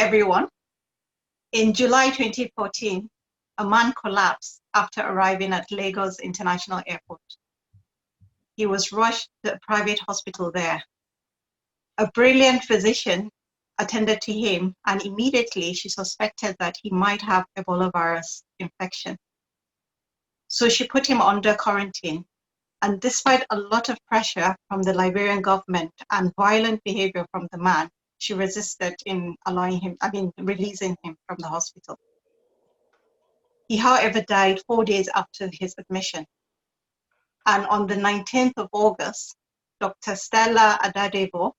everyone. In July 2014, a man collapsed after arriving at Lagos International Airport. He was rushed to a private hospital there. A brilliant physician attended to him, and immediately she suspected that he might have Ebola virus infection. So she put him under quarantine. And despite a lot of pressure from the Liberian government and violent behavior from the man, she resisted in releasing him from the hospital. He, however, died 4 days after his admission. And on the 19th of August, Dr. Stella Adadebo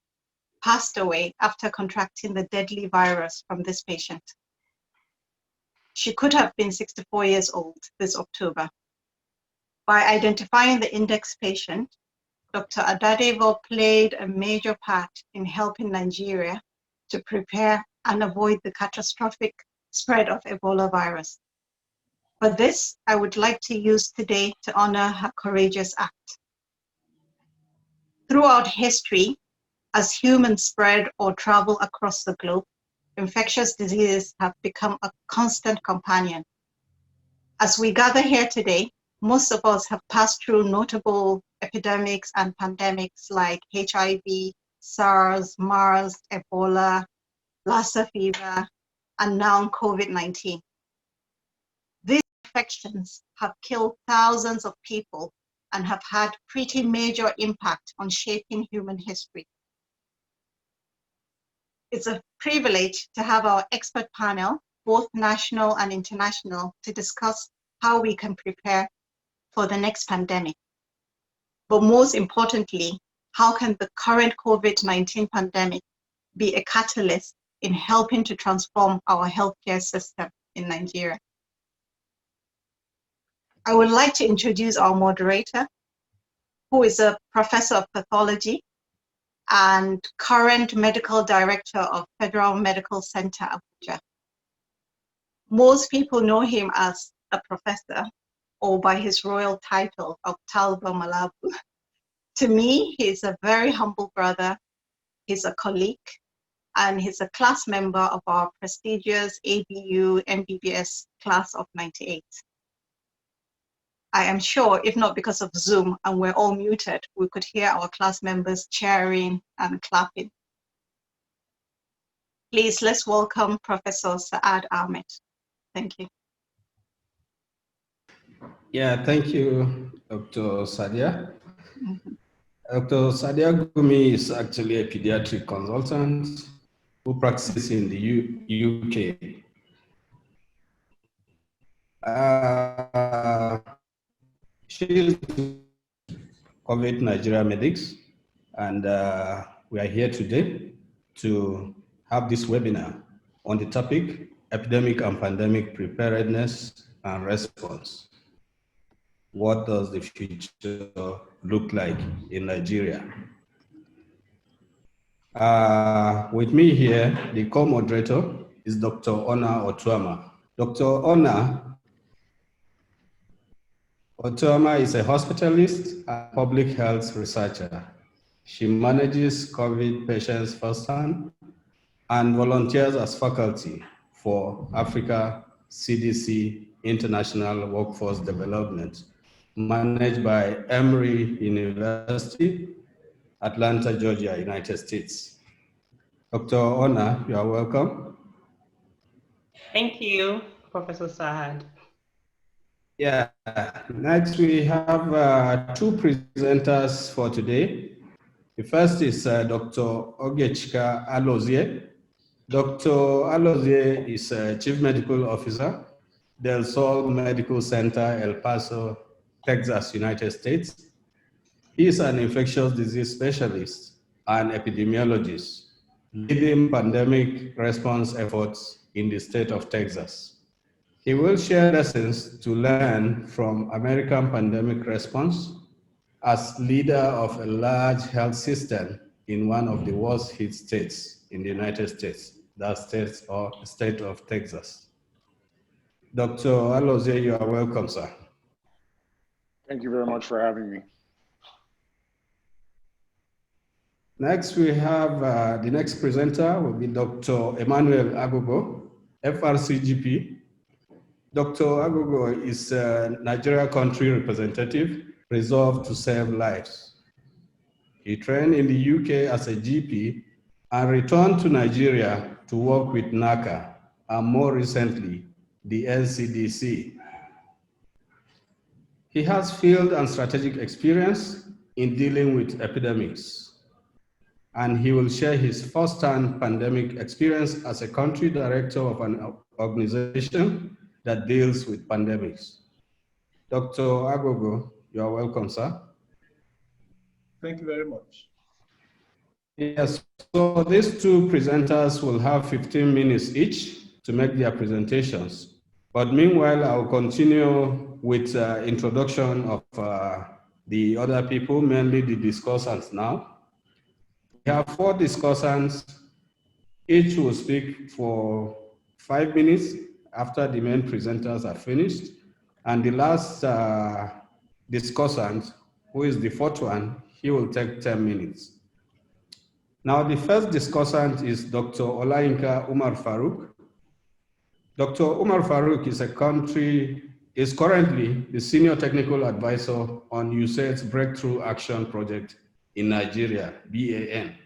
passed away after contracting the deadly virus from this patient. She could have been 64 years old this October. By identifying the index patient, Dr. Adadebo played a major part in helping Nigeria to prepare and avoid the catastrophic spread of Ebola virus. For this, I would like to use today to honor her courageous act. Throughout history, as humans spread or travel across the globe, infectious diseases have become a constant companion. As we gather here today, most of us have passed through notable epidemics and pandemics like HIV, SARS, MERS, Ebola, Lassa fever, and now COVID-19. These infections have killed thousands of people and have had pretty major impact on shaping human history. It's a privilege to have our expert panel, both national and international, to discuss how we can prepare for the next pandemic. But most importantly, how can the current COVID-19 pandemic be a catalyst in helping to transform our healthcare system in Nigeria? I would like to introduce our moderator, who is a professor of pathology and current medical director of Federal Medical Center, Abuja. Most people know him as a professor or by his royal title of Talba Malabu. To me, he's a very humble brother, he's a colleague, and he's a class member of our prestigious ABU MBBS class of '98. I am sure, if not because of Zoom and we're all muted, we could hear our class members cheering and clapping. Please, let's welcome Professor Saad Ahmed. Thank you. Yeah, thank you, Dr. Sadia. Dr. Sadia Gumi is actually a pediatric consultant who practices in the UK. She is CovidNigerianMedics, and we are here today to have this webinar on the topic, Epidemic and Pandemic Preparedness and Response. What does the future look like in Nigeria? With me here, the co-moderator is Dr. Ona Otuama. Dr. Ona Otuama is a hospitalist and public health researcher. She manages COVID patients firsthand and volunteers as faculty for Africa CDC International Workforce Development, managed by Emory University, Atlanta, Georgia, United States. Dr. Ona, you are welcome. Thank you, Professor Saad. Yeah, next we have two presenters for today. The first is Dr. Ogechika Alozie. Dr. Alozie is Chief Medical Officer, Del Sol Medical Center, El Paso, Texas, United States. He is an infectious disease specialist and epidemiologist, leading pandemic response efforts in the state of Texas. He will share lessons to learn from American pandemic response as leader of a large health system in one of the worst hit states in the United States, that state of Texas. Dr. Alozie, you are welcome, sir. Thank you very much for having me. Next, we have the next presenter will be Dr. Emmanuel Agogo, FRCGP. Dr. Agogo is a Nigeria country representative resolved to save lives. He trained in the UK as a GP and returned to Nigeria to work with NACA and more recently, the NCDC. He has field and strategic experience in dealing with epidemics, and he will share his first-hand pandemic experience as a country director of an organization that deals with pandemics. Dr. Agogo, you are welcome, sir. Thank you very much. Yes, so these two presenters will have 15 minutes each to make their presentations. But meanwhile, I'll continue with introduction of the other people, mainly the discussants now. We have 4 discussants. Each will speak for 5 minutes after the main presenters are finished. And the last discussant, who is the 4th one, he will take 10 minutes. Now, the first discussant is Dr. Olayinka Umar Farouk. Dr. Umar Farouk is currently the Senior Technical Advisor on USAID's Breakthrough Action Project in Nigeria, BAN.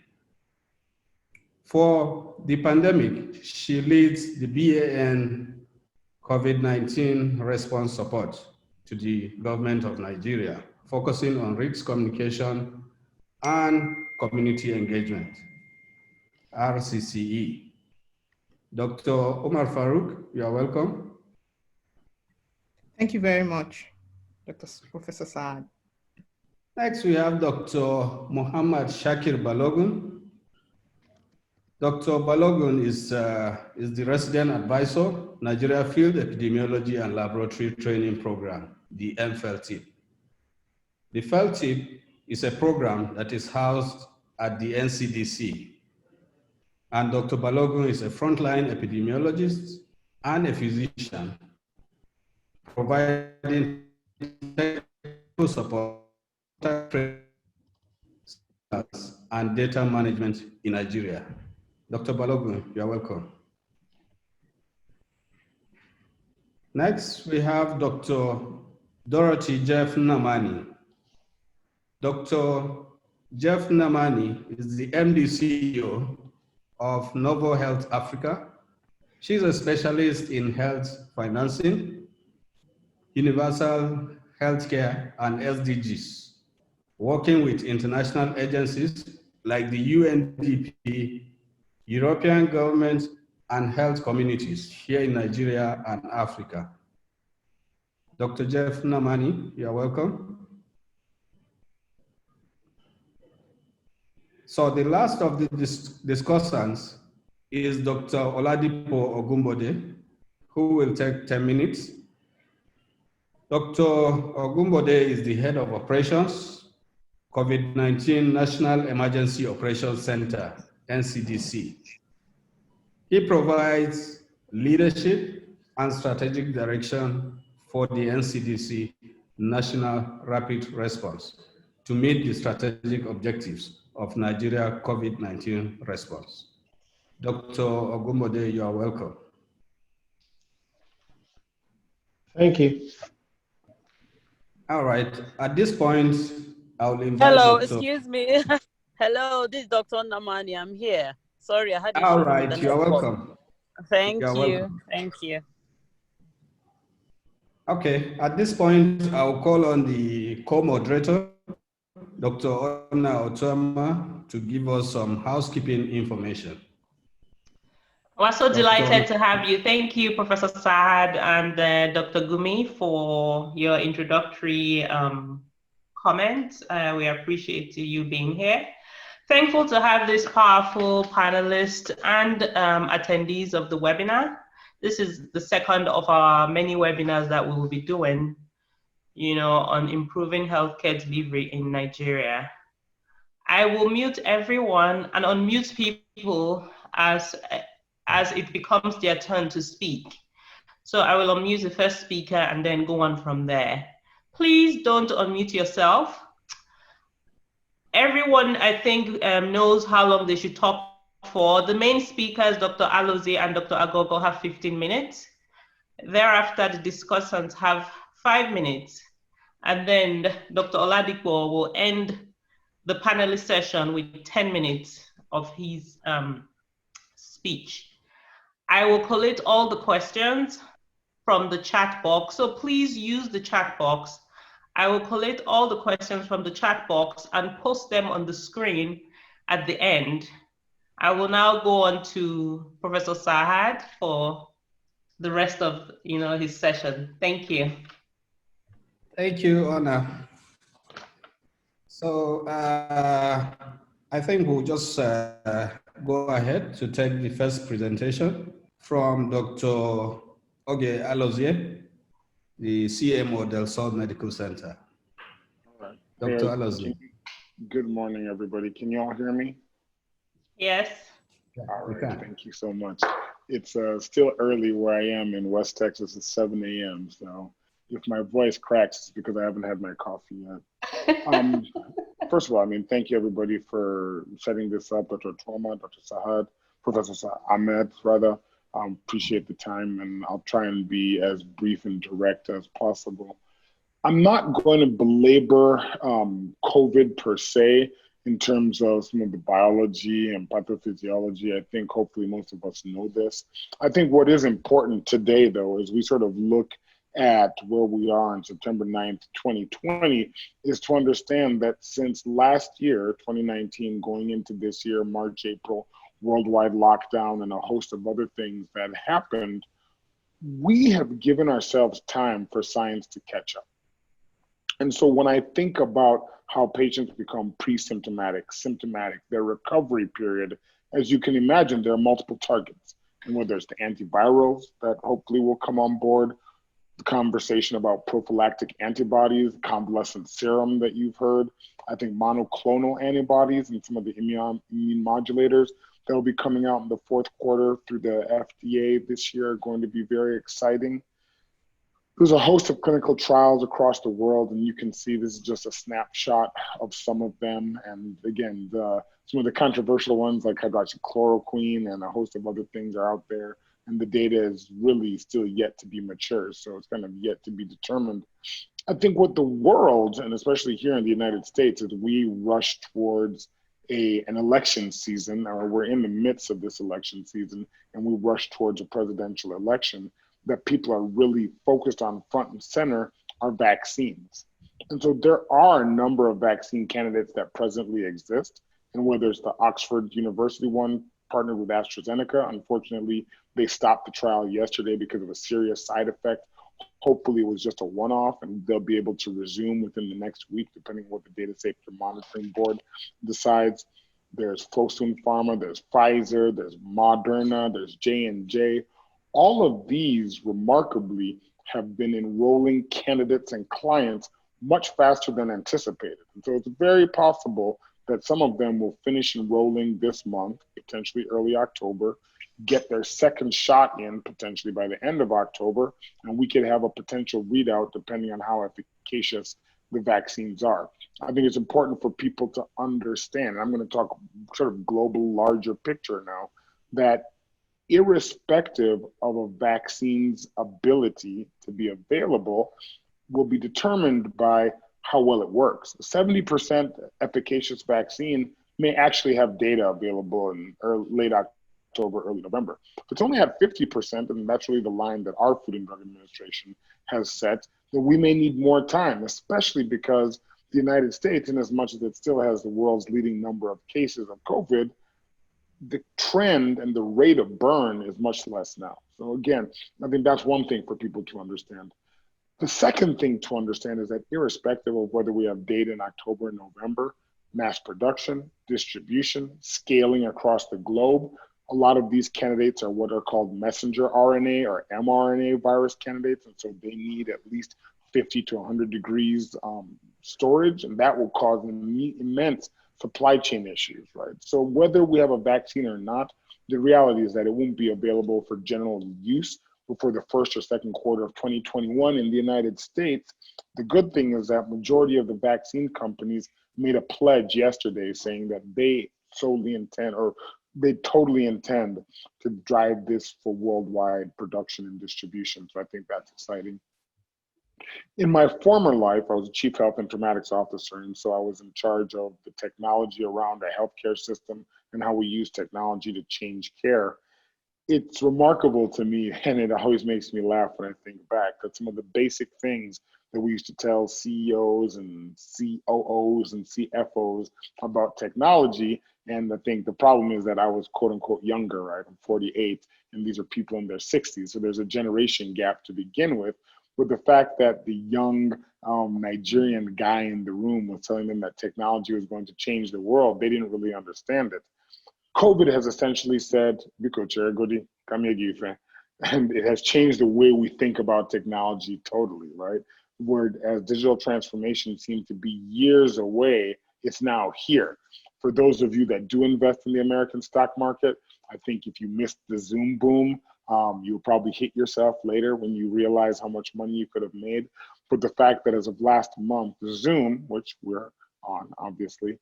For the pandemic, she leads the BAN COVID-19 response support to the government of Nigeria, focusing on risk communication and community engagement, RCCE. Dr. Omar Farouk, you are welcome. Thank you very much, Professor Saad. Next, we have Dr. Muhammad Shakir Balogun. Dr. Balogun is the resident advisor, Nigeria Field Epidemiology and Laboratory Training Program, the MFELTIP. The FELTIP is a program that is housed at the NCDC. And Dr. Balogun is a frontline epidemiologist and a physician, providing technical support and data management in Nigeria. Dr. Balogun, you are welcome. Next, we have Dr. Dorothy Jeff Namani. Dr. Jeff Namani is the MD CEO of Novo Health Africa. She's a specialist in health financing, universal healthcare, and SDGs, working with international agencies like the UNDP, European governments, and health communities here in Nigeria and Africa. Dr. Jeff Namani, you are welcome. So the last of the discussants is Dr. Oladipo Ogunbode, who will take 10 minutes. Dr. Ogunbode is the head of operations, COVID-19 National Emergency Operations Center, NCDC. He provides leadership and strategic direction for the NCDC National Rapid Response to meet the strategic objectives of Nigeria COVID-19 response. Dr. Ogunbode, you are welcome. Thank you. All right, at this point, I'll invite Hello, Dr. excuse me. Hello, this is Dr. Namani. I'm here. Sorry, I had issues All with right, the you're network. welcome. Thank You're you. welcome. Thank you. Okay, at this point, I'll call on the co-moderator, Dr. Ona Otama, to give us some housekeeping information. We're so delighted to have you. Thank you, Professor Saad and Dr. Gumi, for your introductory comments. We appreciate you being here. Thankful to have this powerful panelists and attendees of the webinar. This is the second of our many webinars that we will be doing, on improving healthcare delivery in Nigeria. I will mute everyone and unmute people as it becomes their turn to speak. So I will unmute the first speaker and then go on from there. Please don't unmute yourself. Everyone, I think, knows how long they should talk for. The main speakers, Dr. Alozie and Dr. Agogo, have 15 minutes. Thereafter, the discussants have 5 minutes. And then Dr. Oladipo will end the panelist session with 10 minutes of his speech. I will collate all the questions from the chat box, so please use the chat box. I will collate all the questions from the chat box and post them on the screen at the end. I will now go on to Professor Sahad for the rest of his session. Thank you. Thank you, Anna. So I think we'll just go ahead to take the first presentation from Dr. Oge Alozie, the CMO Del Sol Medical Center. All right. Dr. Alozie. Good morning, everybody. Can you all hear me? Yes. All right, thank you so much. It's still early where I am in West Texas. It's 7 a.m. So if my voice cracks, it's because I haven't had my coffee yet. First of all, thank you everybody for setting this up, Dr. Toma, Dr. Sahad, Professor Ahmed, rather. Appreciate the time, and I'll try and be as brief and direct as possible. I'm not going to belabor COVID per se in terms of some of the biology and pathophysiology. I think hopefully most of us know this. I think what is important today, though, as we sort of look at where we are on September 9th, 2020, is to understand that since last year, 2019, going into this year, March, April, worldwide lockdown and a host of other things that happened, we have given ourselves time for science to catch up. And so when I think about how patients become pre-symptomatic, symptomatic, their recovery period, as you can imagine, there are multiple targets. And whether it's the antivirals that hopefully will come on board, the conversation about prophylactic antibodies, convalescent serum that you've heard, I think monoclonal antibodies and some of the immune modulators that will be coming out in the fourth quarter through the FDA this year are going to be very exciting. There's a host of clinical trials across the world, and you can see this is just a snapshot of some of them. And again, some of the controversial ones like hydroxychloroquine and a host of other things are out there. And the data is really still yet to be mature. So it's kind of yet to be determined. I think what the world, and especially here in the United States, is we rush towards an election season, or we're in the midst of this election season, and we rush towards a presidential election, that people are really focused on front and center are vaccines. And so there are a number of vaccine candidates that presently exist. And whether it's the Oxford University one partnered with AstraZeneca, unfortunately, they stopped the trial yesterday because of a serious side effect. Hopefully it was just a one-off and they'll be able to resume within the next week, depending on what the Data Safety Monitoring Board decides. There's Fosun Pharma, there's Pfizer, there's Moderna, there's J&J. All of these, remarkably, have been enrolling candidates and clients much faster than anticipated. And so it's very possible that some of them will finish enrolling this month, potentially early October, get their second shot in potentially by the end of October, and we could have a potential readout depending on how efficacious the vaccines are. I think it's important for people to understand, and I'm going to talk sort of global, larger picture now, that irrespective of a vaccine's ability to be available will be determined by how well it works. A 70% efficacious vaccine may actually have data available in late October, early November. If it's only at 50%, and that's really the line that our Food and Drug Administration has set, then we may need more time, especially because the United States, in as much as it still has the world's leading number of cases of COVID, the trend and the rate of burn is much less now. So again, I think that's one thing for people to understand. The second thing to understand is that irrespective of whether we have data in October and November, mass production, distribution, scaling across the globe, a lot of these candidates are what are called messenger RNA or mRNA virus candidates. And so they need at least 50 to 100 degrees storage, and that will cause immense supply chain issues, right? So whether we have a vaccine or not, the reality is that it won't be available for general use before the first or second quarter of 2021 in the United States. The good thing is that majority of the vaccine companies made a pledge yesterday saying that they totally intend to drive this for worldwide production and distribution. So I think that's exciting. In my former life, I was a chief health informatics officer, and so I was in charge of the technology around our healthcare system and how we use technology to change care. It's remarkable to me, and it always makes me laugh when I think back, that some of the basic things that we used to tell CEOs and COOs and CFOs about technology, and I think the problem is that I was quote unquote younger, right? I'm 48, and these are people in their 60s, so there's a generation gap to begin with the fact that the young Nigerian guy in the room was telling them that technology was going to change the world. They didn't really understand it. COVID has essentially said, and it has changed the way we think about technology totally, right? Whereas digital transformation seemed to be years away, it's now here. For those of you that do invest in the American stock market, I think if you missed the Zoom boom, you'll probably hit yourself later when you realize how much money you could have made. But the fact that as of last month, Zoom, which we're on obviously,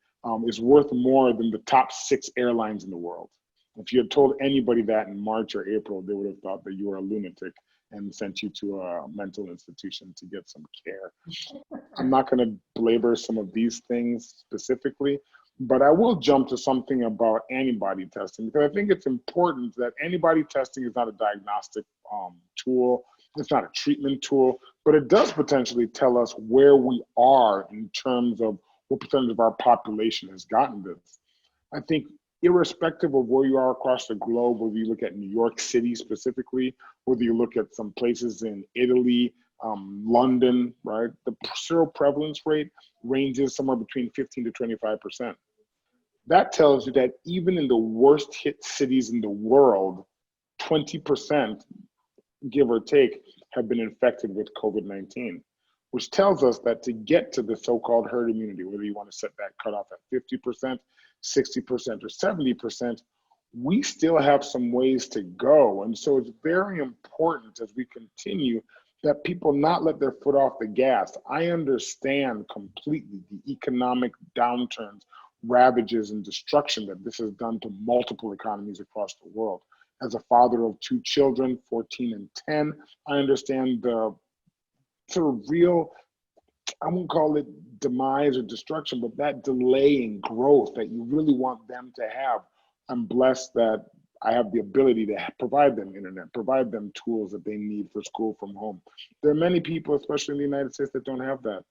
is worth more than the top 6 airlines in the world. If you had told anybody that in March or April, they would have thought that you were a lunatic and sent you to a mental institution to get some care. I'm not going to belabor some of these things specifically, but I will jump to something about antibody testing, because I think it's important that antibody testing is not a diagnostic tool. It's not a treatment tool, but it does potentially tell us where we are in terms of what percentage of our population has gotten this. I think irrespective of where you are across the globe, whether you look at New York City specifically, whether you look at some places in Italy, London, right? The seroprevalence rate ranges somewhere between 15 to 25%. That tells you that even in the worst hit cities in the world, 20%, give or take, have been infected with COVID-19, which tells us that to get to the so-called herd immunity, whether you want to set that cutoff at 50%, 60%, or 70%, we still have some ways to go. And so it's very important as we continue that people not let their foot off the gas. I understand completely the economic downturns, ravages, and destruction that this has done to multiple economies across the world. As a father of 2 children, 14 and 10, I understand the sort of real, I won't call it demise or destruction, but that delay in growth that you really want them to have. I'm blessed that I have the ability to provide them internet, provide them tools that they need for school from home. There are many people, especially in the United States, that don't have that.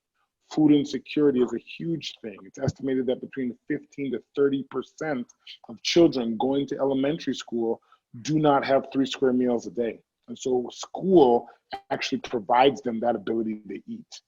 Food insecurity is a huge thing. It's estimated that between 15 to 30% of children going to elementary school do not have 3 square meals a day. And so school actually provides them that ability to eat.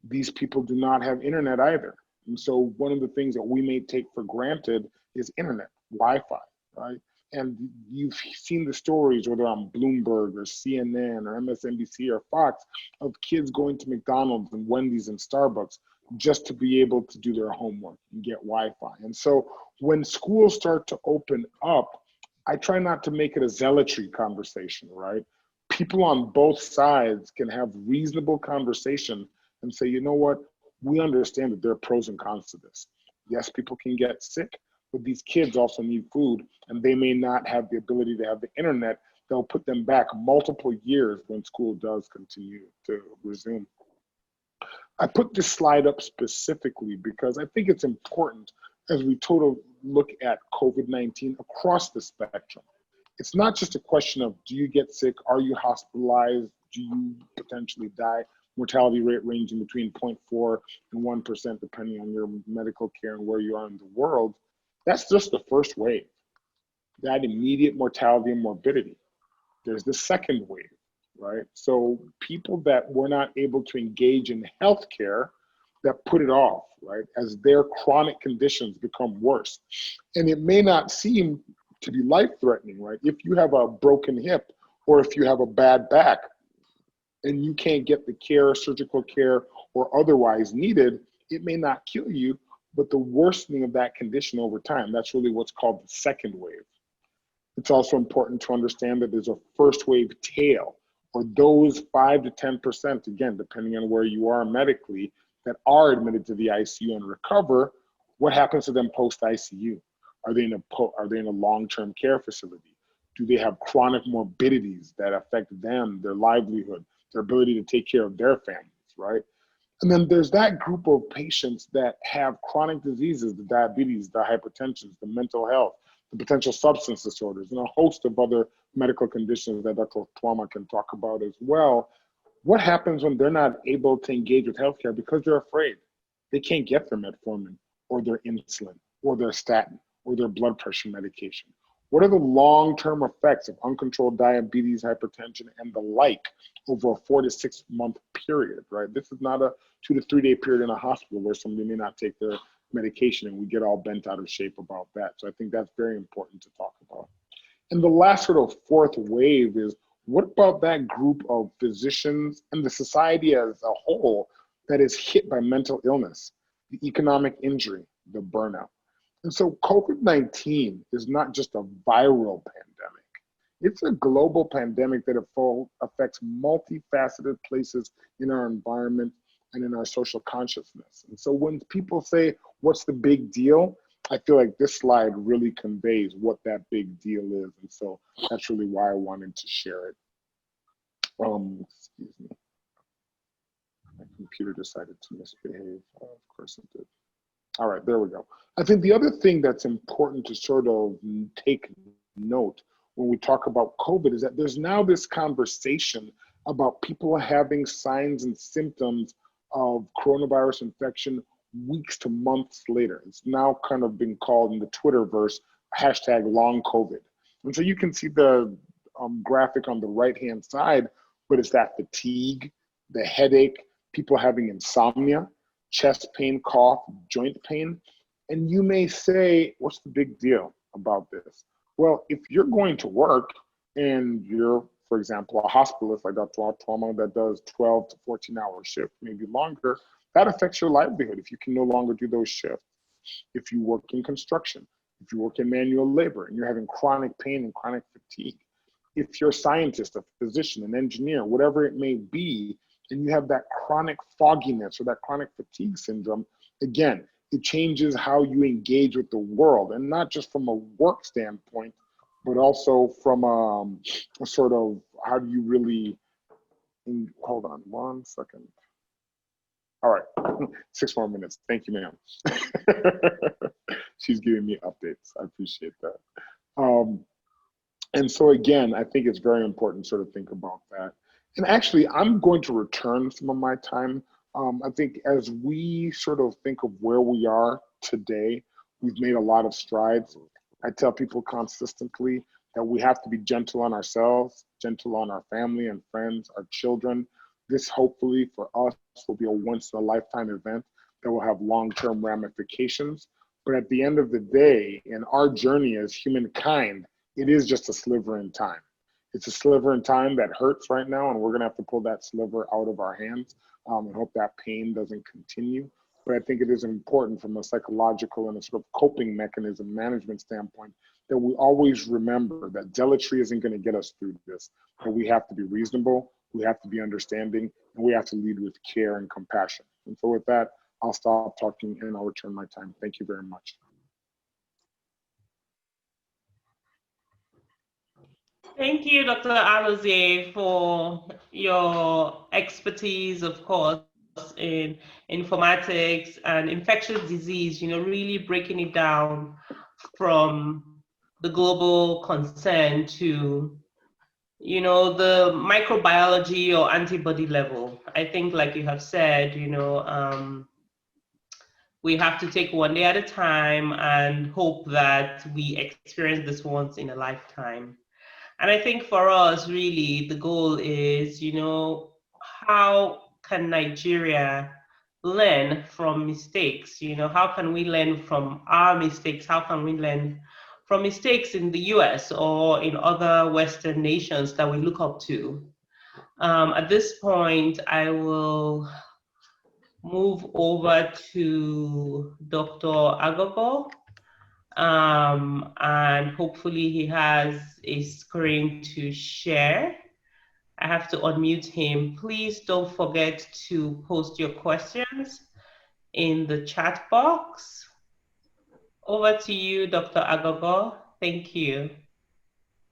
These people do not have internet either. And so one of the things that we may take for granted is internet, Wi-Fi, right? And you've seen the stories, whether on Bloomberg or CNN or MSNBC or Fox, of kids going to McDonald's and Wendy's and Starbucks just to be able to do their homework and get Wi-Fi. And so when schools start to open up, I try not to make it a zealotry conversation, right? People on both sides can have reasonable conversation and say, you know what, we understand that there are pros and cons to this. Yes, people can get sick, but these kids also need food, and they may not have the ability to have the internet. They'll put them back multiple years when school does continue to resume. I put this slide up specifically because I think it's important as we look at COVID-19 across the spectrum. It's not just a question of, do you get sick? Are you hospitalized? Do you potentially die? Mortality rate ranging between 0.4 and 1%, depending on your medical care and where you are in the world. That's just the first wave, that immediate mortality and morbidity. There's the second wave, right? So people that were not able to engage in healthcare, that put it off, right? As their chronic conditions become worse. And it may not seem to be life-threatening, right? If you have a broken hip or if you have a bad back and you can't get the care, surgical care, or otherwise needed, it may not kill you, but the worsening of that condition over time, that's really what's called the second wave. It's also important to understand that there's a first wave tail, or those 5 to 10%, again, depending on where you are medically, that are admitted to the ICU and recover, What happens to them post-ICU? Are they in a long-term care facility? Do they have chronic morbidities that affect them, their livelihood, their ability to take care of their families, right? And then there's that group of patients that have chronic diseases, the diabetes, the hypertension, the mental health, the potential substance disorders, and a host of other medical conditions that Dr. Twama can talk about as well. What happens when they're not able to engage with healthcare because they're afraid? They can't get their metformin or their insulin or their statin or their blood pressure medication. What are the long-term effects of uncontrolled diabetes, hypertension, and the like over a 4 to 6 month period, right? This is not a 2 to 3 day period in a hospital where somebody may not take their medication and we get all bent out of shape about that. So I think that's very important to talk about. And the last sort of fourth wave is, what about that group of physicians and the society as a whole that is hit by mental illness, the economic injury, the burnout? And so COVID-19 is not just a viral pandemic. It's a global pandemic that affects multifaceted places in our environment and in our social consciousness. And so when people say, what's the big deal? I feel like this slide really conveys what that big deal is. And so that's really why I wanted to share it. Excuse me. My computer decided to misbehave. Of course it did. All right, there we go. I think the other thing that's important to sort of take note when we talk about COVID is that there's now this conversation about people having signs and symptoms of coronavirus infection weeks to months later. It's now kind of been called in the Twitterverse hashtag long COVID. And so you can see the graphic on the right-hand side, but it's that fatigue, the headache, people having insomnia, chest pain, cough, joint pain. And you may say, what's the big deal about this? Well, if you're going to work and you're, for example, a hospitalist like Dr. Twama that does 12 to 14-hour shift, maybe longer, that affects your livelihood if you can no longer do those shifts. If you work in construction, if you work in manual labor and you're having chronic pain and chronic fatigue, if you're a scientist, a physician, an engineer, whatever it may be, and you have that chronic fogginess or that chronic fatigue syndrome, again, it changes how you engage with the world, and not just from a work standpoint, but also from a sort of, how do you really, hold on 1 second. All right, 6 more minutes. Thank you, ma'am. She's giving me updates. I appreciate that. And so again, I think it's very important to sort of think about that. And actually, I'm going to return some of my time. I think as we sort of think of where we are today, we've made a lot of strides. I tell people consistently that we have to be gentle on ourselves, gentle on our family and friends, our children. This hopefully for us will be a once in a lifetime event that will have long-term ramifications. But at the end of the day, in our journey as humankind, it is just a sliver in time. It's a sliver in time that hurts right now, and we're gonna have to pull that sliver out of our hands and hope that pain doesn't continue. But I think it is important from a psychological and a sort of coping mechanism management standpoint that we always remember that zealotry isn't gonna get us through this, but we have to be reasonable, we have to be understanding, and we have to lead with care and compassion. And so with that, I'll stop talking and I'll return my time. Thank you very much. Thank you, Dr. Alozie, for your expertise, of course, in informatics and infectious disease, really breaking it down from the global concern to, the microbiology or antibody level. I think, like you have said, we have to take one day at a time and hope that we experience this once in a lifetime. And I think for us, really, the goal is, how can Nigeria learn from mistakes? How can we learn from our mistakes? How can we learn from mistakes in the US or in other Western nations that we look up to? At this point, I will move over to Dr. Agogo. And hopefully he has a screen to share. I have to unmute him. Please don't forget to post your questions in the chat box. Over to you, Dr. Agogo. Thank you.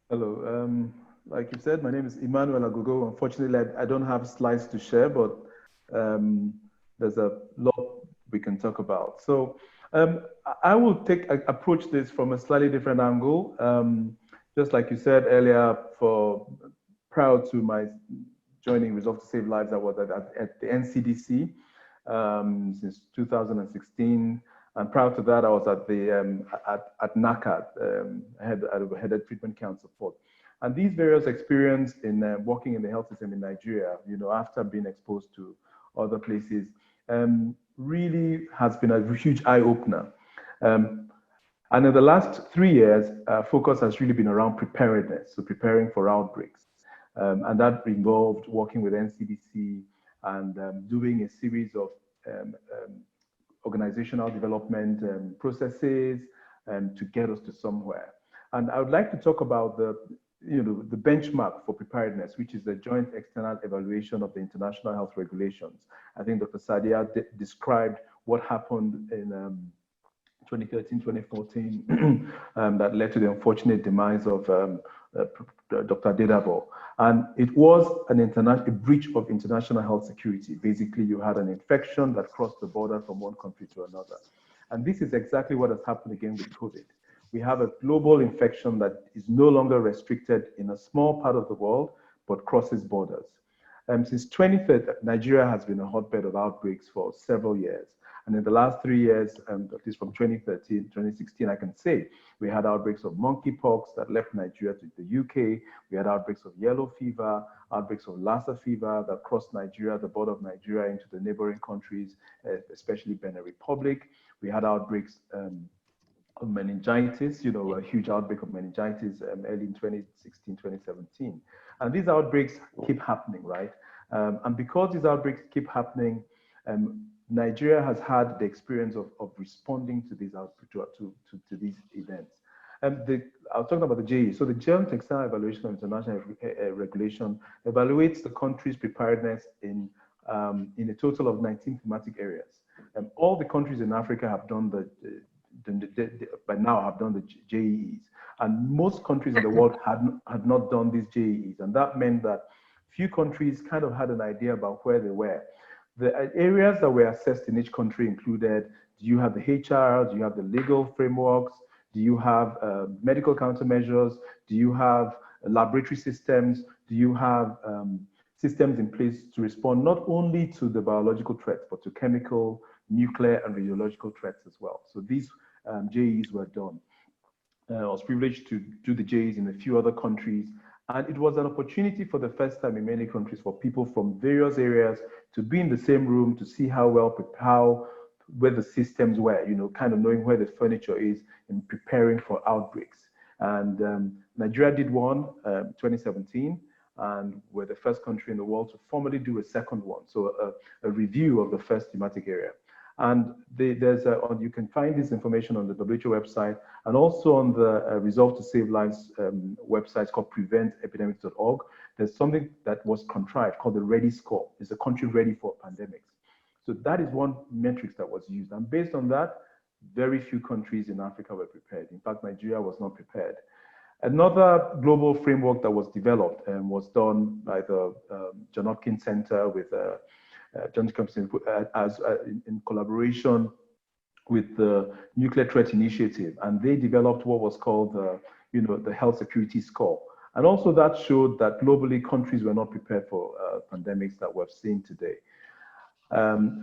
Hello. Like you said, my name is Emmanuel Agogo. Unfortunately, I don't have slides to share, but there's a lot we can talk about. So I will approach this from a slightly different angle. Just like you said earlier, prior to my joining Resolve to Save Lives, I was at the NCDC since 2016. And prior to that, I was at the at NACAD, headed treatment care and support. And these various experience in working in the health system in Nigeria, after being exposed to other places, really has been a huge eye opener. And in the last 3 years, focus has really been around preparedness, so preparing for outbreaks. And that involved working with NCDC and doing a series of organizational development processes to get us to somewhere. And I would like to talk about the benchmark for preparedness, which is the joint external evaluation of the international health regulations. I think Dr. Sadia described what happened in 2013, 2014, that led to the unfortunate demise of Dr. Dedabo. And it was a breach of international health security. Basically, you had an infection that crossed the border from one country to another. And this is exactly what has happened again with COVID. We have a global infection that is no longer restricted in a small part of the world, but crosses borders. Since 2013, Nigeria has been a hotbed of outbreaks for several years. And in the last 3 years, at least from 2013, 2016, I can say, we had outbreaks of monkeypox that left Nigeria to the UK. We had outbreaks of yellow fever, outbreaks of Lassa fever that crossed Nigeria, the border of Nigeria into the neighboring countries, especially Benin Republic. We had outbreaks of meningitis, a huge outbreak of meningitis early in 2016, 2017. And these outbreaks keep happening, right? And because these outbreaks keep happening, Nigeria has had the experience of responding to these to these events. I was talking about the JE. So the Joint External Evaluation of International Regulation evaluates the country's preparedness in a total of 19 thematic areas. All the countries in Africa have done by now have done the JEEs, and most countries in the world had not done these JEEs, and that meant that few countries kind of had an idea about where they were. The areas that were assessed in each country included: do you have the HR? Do you have the legal frameworks? Do you have medical countermeasures? Do you have laboratory systems? Do you have systems in place to respond not only to the biological threats, but to chemical, nuclear, and radiological threats as well? So these JEs were done. I was privileged to do the JEs in a few other countries. And it was an opportunity for the first time in many countries for people from various areas to be in the same room, to see where the systems were, kind of knowing where the furniture is in preparing for outbreaks. And Nigeria did one, 2017, and we're the first country in the world to formally do a second one. So a review of the first thematic area. And you can find this information on the WHO website and also on the Resolve to Save Lives website called preventepidemics.org. There's something that was contrived called the READY score. It's a country ready for pandemics. So that is one metric that was used. And based on that, very few countries in Africa were prepared. In fact, Nigeria was not prepared. Another global framework that was developed and was done by the John Hopkins Center with John Hopkins in collaboration with the Nuclear Threat Initiative, and they developed what was called the Health Security Score. And also that showed that globally countries were not prepared for pandemics that we've seen today.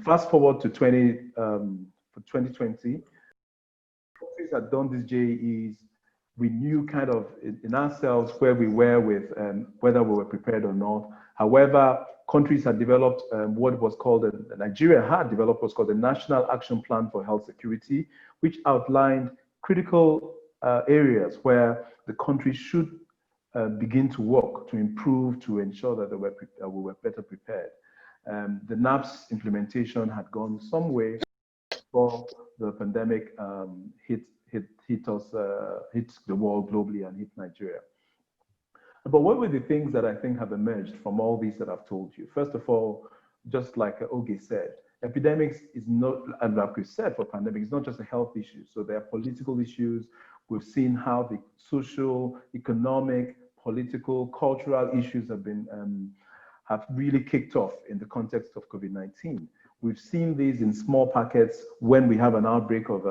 Fast forward to 2020, countries had done these JEs. We knew kind of in ourselves where we were with whether we were prepared or not. However, countries had developed Nigeria had developed what's called the National Action Plan for Health Security, which outlined critical areas where the country should begin to work to improve, to ensure that we were better prepared. The NAPS implementation had gone some way before the pandemic hit the world globally and hit Nigeria. But what were the things that I think have emerged from all these that I've told you? First of all, just like Oge said, epidemics is not, and like we said for pandemic, it's not just a health issue. So there are political issues. We've seen how the social, economic, political, cultural issues have really kicked off in the context of COVID-19. We've seen these in small packets when we have an outbreak of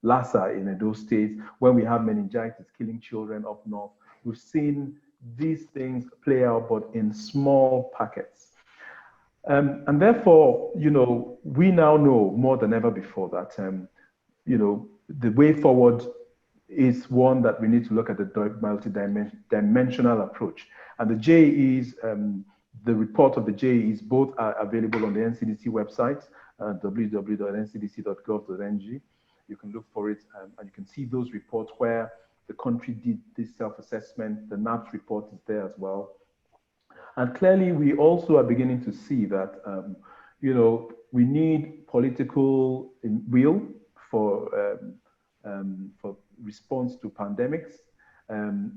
Lassa in Edo State, when we have meningitis killing children up north. We've seen these things play out, but in small packets. And therefore, we now know more than ever before that, the way forward is one that we need to look at the multi-dimensional approach. And the JEEs, the report of the JEEs, both are available on the NCDC website, www.ncdc.gov.ng. You can look for it, and you can see those reports where the country did this self-assessment. The NAPS report is there as well. And clearly, we also are beginning to see that, we need political will for response to pandemics.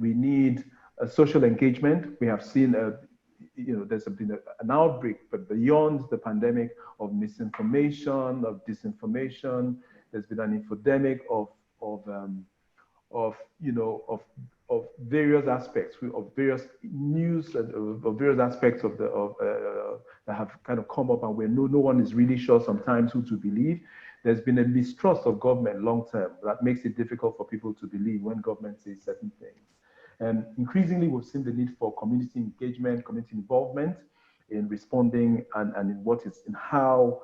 We need a social engagement. We have seen, there's been an outbreak, but beyond the pandemic, of misinformation, of disinformation. There's been an epidemic of various aspects, of various news, of various aspects that have kind of come up, and where no one is really sure sometimes who to believe. There's been a mistrust of government long term that makes it difficult for people to believe when government says certain things. And increasingly, we've seen the need for community engagement, community involvement in responding, and in how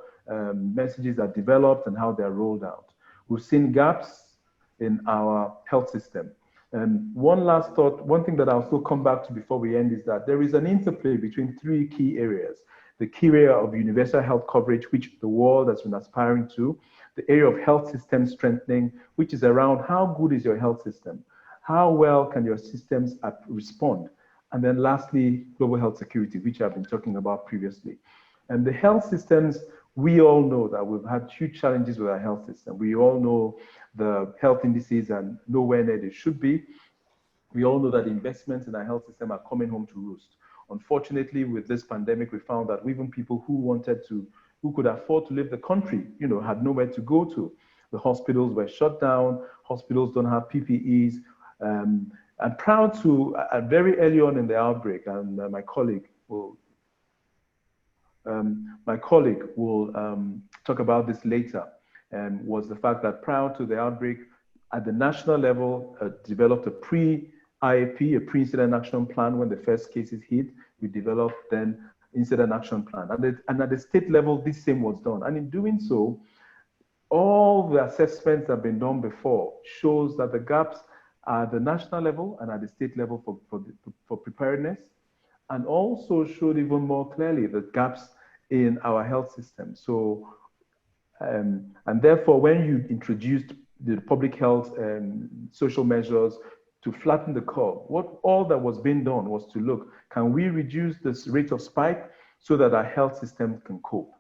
messages are developed and how they're rolled out. We've seen gaps in our health system. And one last thought, one thing that I'll still come back to before we end is that there is an interplay between three key areas. The key area of universal health coverage, which the world has been aspiring to. The area of health system strengthening, which is around how good is your health system? How well can your systems respond? And then lastly, global health security, which I've been talking about previously. And the health systems, we all know that we've had huge challenges with our health system. We all know the health indices are nowhere near they should be. We all know that investments in our health system are coming home to roost. Unfortunately, with this pandemic, we found that even people who could afford to leave the country, had nowhere to go to. The hospitals were shut down. Hospitals don't have PPEs. I'm proud to, very early on in the outbreak, and my colleague will talk about this later, was the fact that prior to the outbreak, at the national level, developed a pre-IAP, a pre-incident action plan. When the first cases hit, we developed then incident action plan. And at the state level, this same was done. And in doing so, all the assessments that have been done before shows that the gaps are at the national level and at the state level for preparedness, and also showed even more clearly the gaps in our health system. So, and therefore, when you introduced the public health social measures to flatten the curve, all that was being done was to look, can we reduce this rate of spike so that our health system can cope?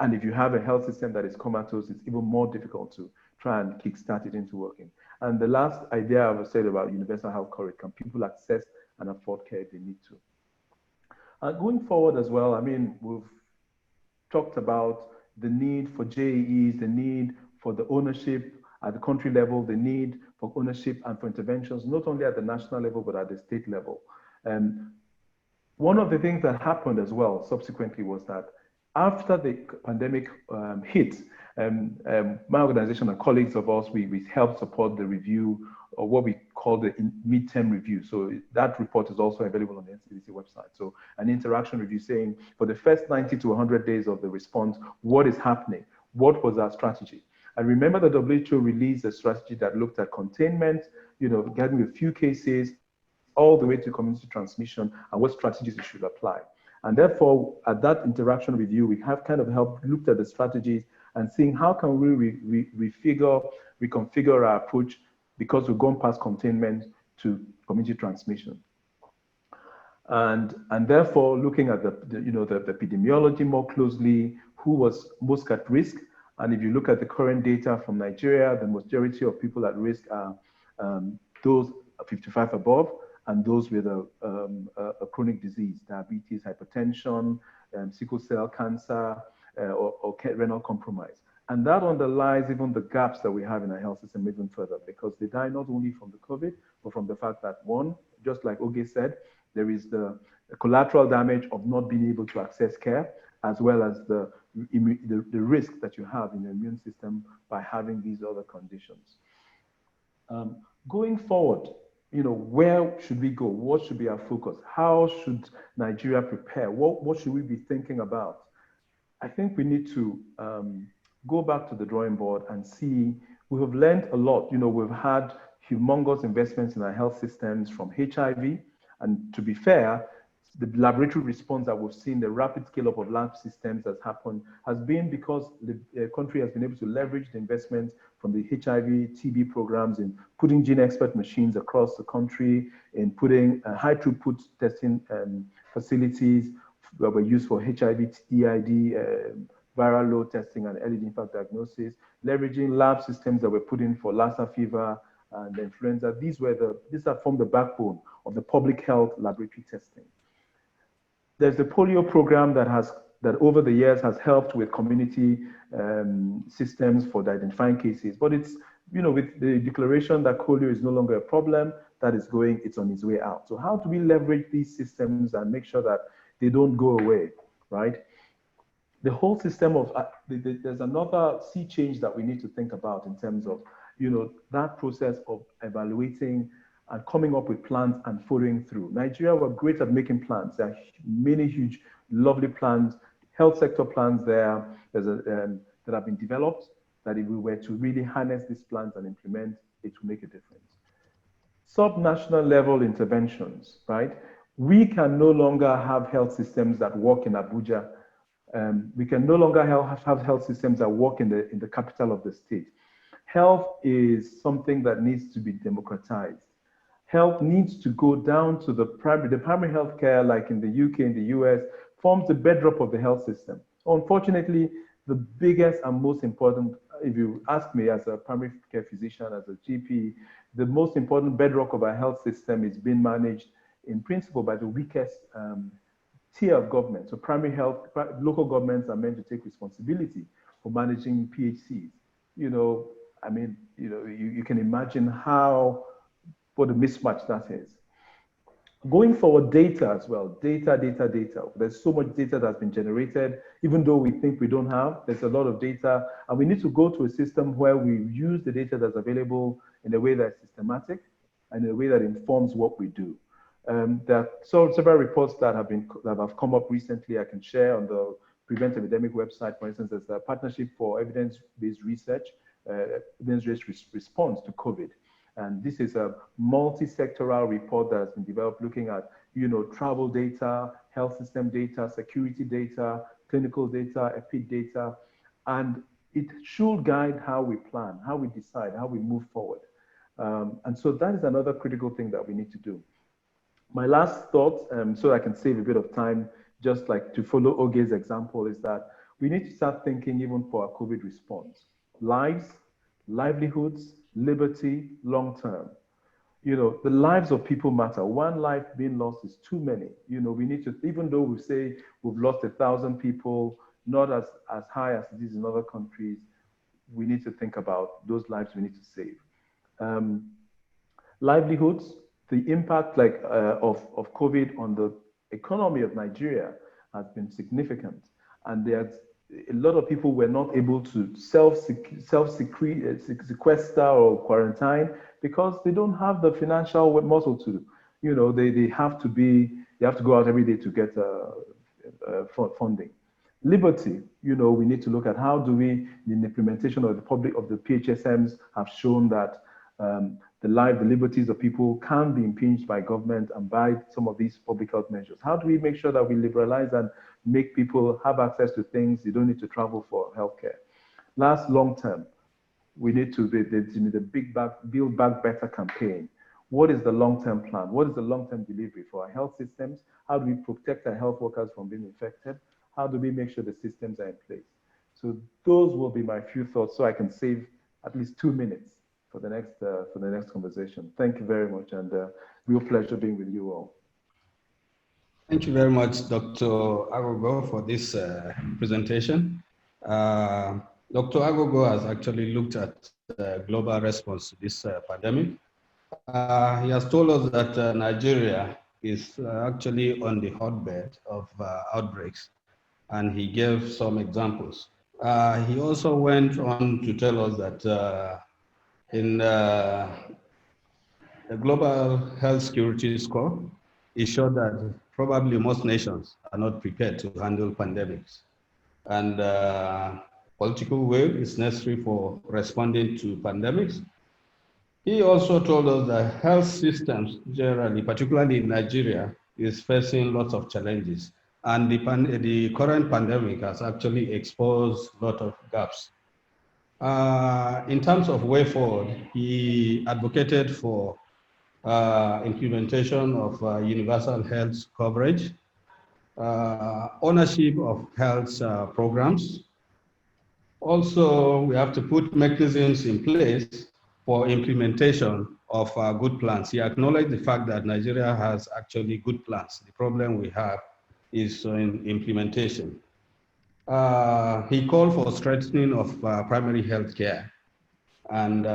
And if you have a health system that is comatose, it's even more difficult to try and kickstart it into working. And the last idea I said about universal health coverage, can people access and afford care if they need to? Going forward as well, we've talked about the need for JEEs, the need for the ownership at the country level, the need for ownership and for interventions, not only at the national level, but at the state level. One of the things that happened as well subsequently was that after the pandemic hit, my organization and colleagues of us, we helped support the review of what we call the midterm review. So that report is also available on the NCDC website. So an interaction review saying for the first 90 to 100 days of the response, what is happening? What was our strategy? And remember the WHO released a strategy that looked at containment, getting a few cases, all the way to community transmission and what strategies we should apply. And therefore, at that interaction review, we have kind of looked at the strategies and seeing how can we reconfigure our approach, because we've gone past containment to community transmission. And therefore, looking at the epidemiology more closely, who was most at risk. And if you look at the current data from Nigeria, the majority of people at risk are those 55 above, and those with a chronic disease, diabetes, hypertension, sickle cell cancer, or or renal compromise. And that underlies even the gaps that we have in our health system even further, because they die not only from the COVID, but from the fact that, one, just like Oge said, there is the collateral damage of not being able to access care, as well as the risk that you have in your immune system by having these other conditions. Going forward, where should we go? What should be our focus? How should Nigeria prepare? What should we be thinking about? I think we need to go back to the drawing board and see, we have learned a lot. We've had humongous investments in our health systems from HIV. And to be fair, the laboratory response that we've seen, the rapid scale up of lab systems that's happened, has been because the country has been able to leverage the investments from the HIV, TB programs in putting gene expert machines across the country, in putting high throughput testing facilities that were used for HIV, EID, viral load testing and early impact diagnosis, leveraging lab systems that were put in for Lassa fever and influenza. These have formed the backbone of the public health laboratory testing. There's the polio program that over the years has helped with community systems for identifying cases. But it's, with the declaration that polio is no longer a problem, it's on its way out. So how do we leverage these systems and make sure that they don't go away, right? The whole system of, there's another sea change that we need to think about in terms of, that process of evaluating and coming up with plans and following through. Nigeria were great at making plans. There are many huge, lovely plans, health sector plans there that have been developed, that if we were to really harness these plans and implement, it will make a difference. Sub-national level interventions, right? We can no longer have health systems that work in Abuja. We can no longer have health systems that work in the capital of the state. Health is something that needs to be democratized. Health needs to go down to the primary health care, like in the UK, in the US, forms the bedrock of the health system. Unfortunately, the biggest and most important, if you ask me as a primary care physician, as a GP, the most important bedrock of our health system is being managed in principle by the weakest tier of government. So primary health, local governments are meant to take responsibility for managing PHCs. You can imagine what a mismatch that is. Going forward, data as well, data. There's so much data that's been generated, even though we think we don't have, there's a lot of data, and we need to go to a system where we use the data that's available in a way that's systematic and in a way that informs what we do. There are several reports that have come up recently. I can share on the Prevent Epidemic website. For instance, there's a partnership for evidence-based research, evidence-based response to COVID. And this is a multi-sectoral report that has been developed looking at, travel data, health system data, security data, clinical data, EPID data, and it should guide how we plan, how we decide, how we move forward. And so that is another critical thing that we need to do. My last thought, so I can save a bit of time, just like to follow Oge's example, is that we need to start thinking even for our COVID response. Lives, livelihoods, liberty, long-term. The lives of people matter. One life being lost is too many. We need to, even though we say we've lost 1,000 people, not as high as it is in other countries, we need to think about those lives we need to save. Livelihoods, the impact of COVID on the economy of Nigeria has been significant. And there's a lot of people were not able to sequester or quarantine because they don't have the financial muscle to. They have to go out every day to get funding. Liberty, we need to look at how do we, in the implementation of the PHSMs, have shown that the liberties of people can be impinged by government and by some of these public health measures. How do we make sure that we liberalize and make people have access to things you don't need to travel for healthcare? Last, long term, we need to Build Back Better campaign. What is the long-term plan? What is the long-term delivery for our health systems? How do we protect our health workers from being infected? How do we make sure the systems are in place? So those will be my few thoughts, so I can save at least 2 minutes for the next conversation. Thank you very much, and real pleasure being with you all. Thank you very much, Dr. Agogo, for this presentation. Dr. Agogo has actually looked at the global response to this pandemic. He has told us that Nigeria is actually on the hotbed of outbreaks, and he gave some examples. He also went on to tell us that in the global health security score, it showed that probably most nations are not prepared to handle pandemics. And political will is necessary for responding to pandemics. He also told us that health systems generally, particularly in Nigeria, is facing lots of challenges. And the current pandemic has actually exposed a lot of gaps. In terms of way forward, he advocated for implementation of universal health coverage, ownership of health programs. Also, we have to put mechanisms in place for implementation of good plans. He acknowledged the fact that Nigeria has actually good plans. The problem we have is in implementation. He called for strengthening of primary health care and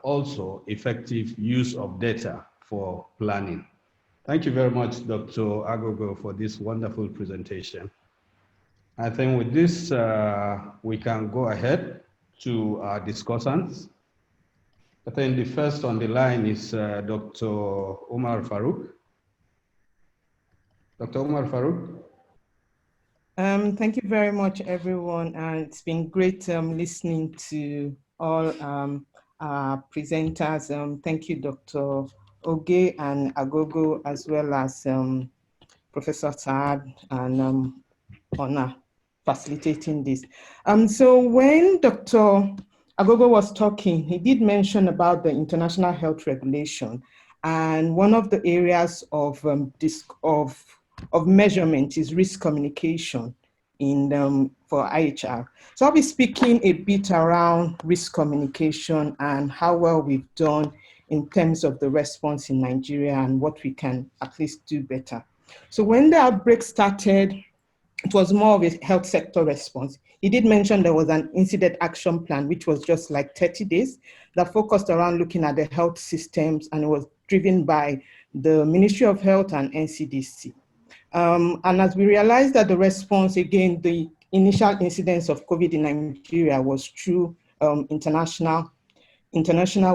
also effective use of data for planning. Thank you very much, Dr. Agogo, for this wonderful presentation. I think with this, we can go ahead to our discussants. I think the first on the line is Dr. Umar Farouk. Dr. Umar Farouk. Thank you very much, everyone. It's been great listening to all our presenters. Thank you, Dr. Oge and Agogo, as well as Professor Saad and Ona facilitating this. So when Dr. Agogo was talking, he did mention about the international health regulation, and one of the areas of measurement is risk communication for IHR. So I'll be speaking a bit around risk communication and how well we've done in terms of the response in Nigeria and what we can at least do better. So when the outbreak started, it was more of a health sector response. He did mention there was an incident action plan, which was just like 30 days, that focused around looking at the health systems, and it was driven by the Ministry of Health and NCDC. And as we realized that the response, again, the initial incidence of COVID in Nigeria was through international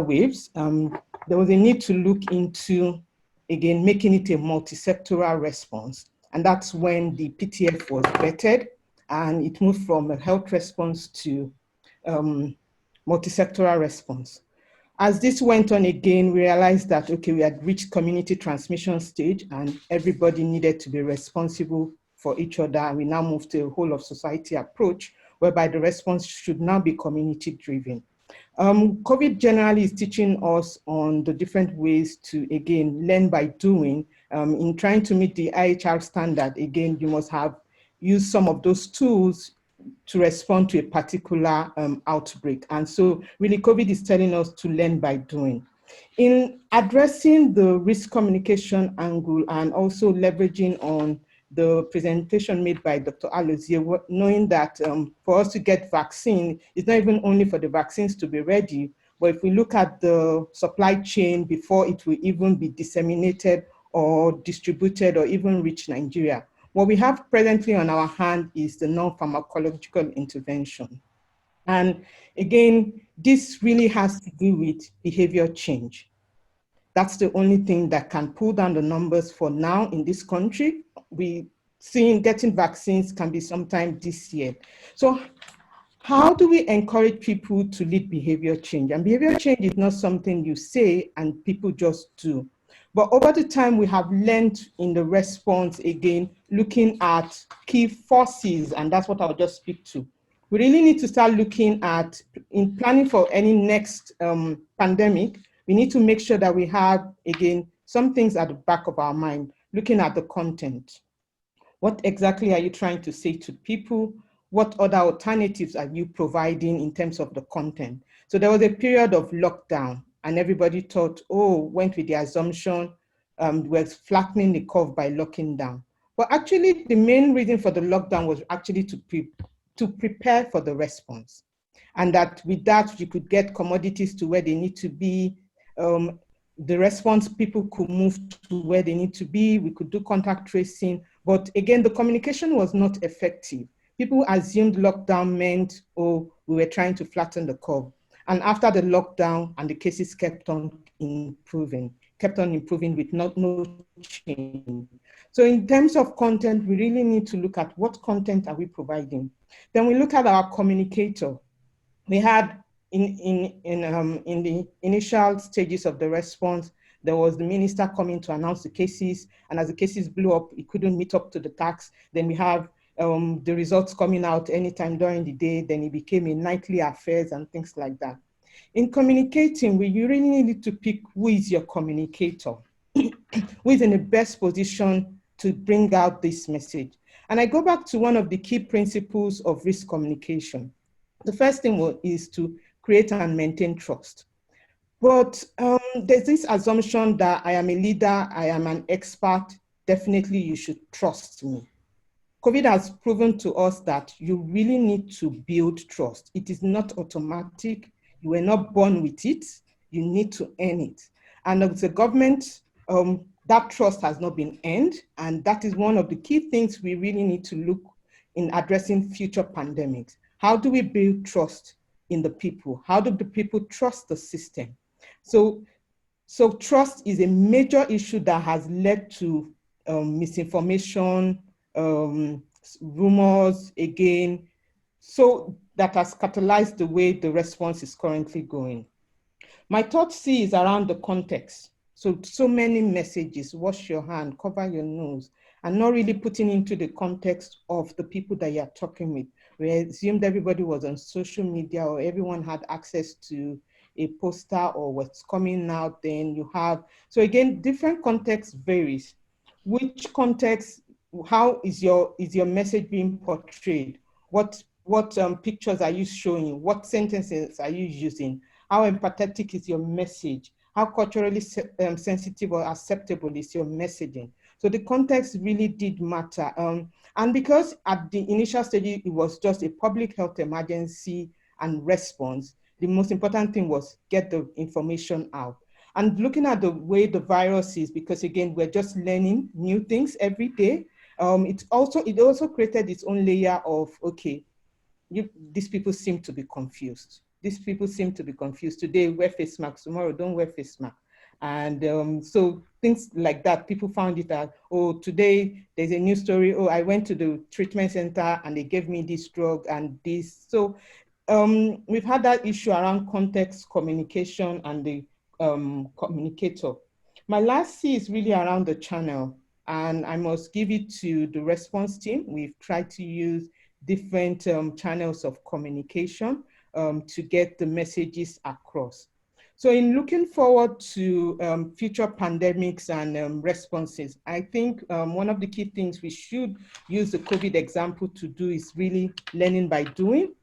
waves, there was a need to look into, again, making it a multi-sectoral response. And that's when the PTF was vetted, and it moved from a health response to multi-sectoral response. As this went on again, we realized that, okay, we had reached community transmission stage and everybody needed to be responsible for each other. And we now moved to a whole of society approach, whereby the response should now be community driven. COVID generally is teaching us on the different ways to, again, learn by doing. In trying to meet the IHR standard, again, you must have used some of those tools to respond to a particular outbreak. And so really COVID is telling us to learn by doing. In addressing the risk communication angle and also leveraging on the presentation made by Dr. Alozie, knowing that for us to get vaccine, it's not even only for the vaccines to be ready, but if we look at the supply chain before it will even be disseminated or distributed or even reach Nigeria, what we have presently on our hand is the non-pharmacological intervention. And again, this really has to do with behavior change. That's the only thing that can pull down the numbers for now in this country. We seeing getting vaccines can be sometime this year. So how do we encourage people to lead behavior change? And behavior change is not something you say and people just do. But over the time, we have learned in the response, again, looking at key forces, and that's what I'll just speak to. We really need to start looking at, in planning for any next pandemic, we need to make sure that we have, again, some things at the back of our mind, looking at the content. What exactly are you trying to say to people? What other alternatives are you providing in terms of the content? So there was a period of lockdown, and everybody thought, oh, went with the assumption we're flattening the curve by locking down. But actually, the main reason for the lockdown was actually to to prepare for the response. And that with that, you could get commodities to where they need to be. The response people could move to where they need to be. We could do contact tracing. But again, the communication was not effective. People assumed lockdown meant, oh, we were trying to flatten the curve. And after the lockdown, and the cases kept on improving with no change. So in terms of content, we really need to look at what content are we providing. Then we look at our communicator. We had in the initial stages of the response, there was the minister coming to announce the cases, and as the cases blew up, he couldn't meet up to the task. Then we have the results coming out anytime during the day. Then it became a nightly affairs and things like that. In communicating, we really need to pick who is your communicator, who is in the best position to bring out this message. And I go back to one of the key principles of risk communication. The first thing is to create and maintain trust. But there's this assumption that I am a leader, I am an expert, definitely you should trust me. COVID has proven to us that you really need to build trust. It is not automatic. You were not born with it. You need to earn it. And as a government, that trust has not been earned. And that is one of the key things we really need to look in addressing future pandemics. How do we build trust in the people? How do the people trust the system? So trust is a major issue that has led to misinformation, rumors again, so that has catalyzed the way the response is currently going. My third C is around the context. So many messages, wash your hand, cover your nose, and not really putting into the context of the people that you're talking with. We assumed everybody was on social media or everyone had access to a poster or what's coming out, then you have, so again, different context varies. Which context, how is your message being portrayed? What pictures are you showing? What sentences are you using? How empathetic is your message? How culturally sensitive or acceptable is your messaging? So the context really did matter. And because at the initial stage, it was just a public health emergency and response, the most important thing was get the information out. And looking at the way the virus is, because again, we're just learning new things every day. It also created its own layer of, okay, these people seem to be confused. These people seem to be confused. Today, wear face masks, tomorrow, don't wear face mask. And so things like that, people found it out, oh, today there's a new story, oh, I went to the treatment center and they gave me this drug and this. So we've had that issue around context, communication, and the communicator. My last C is really around the channel, and I must give it to the response team. We've tried to use different channels of communication to get the messages across. So in looking forward to future pandemics and responses, I think one of the key things we should use the COVID example to do is really learning by doing.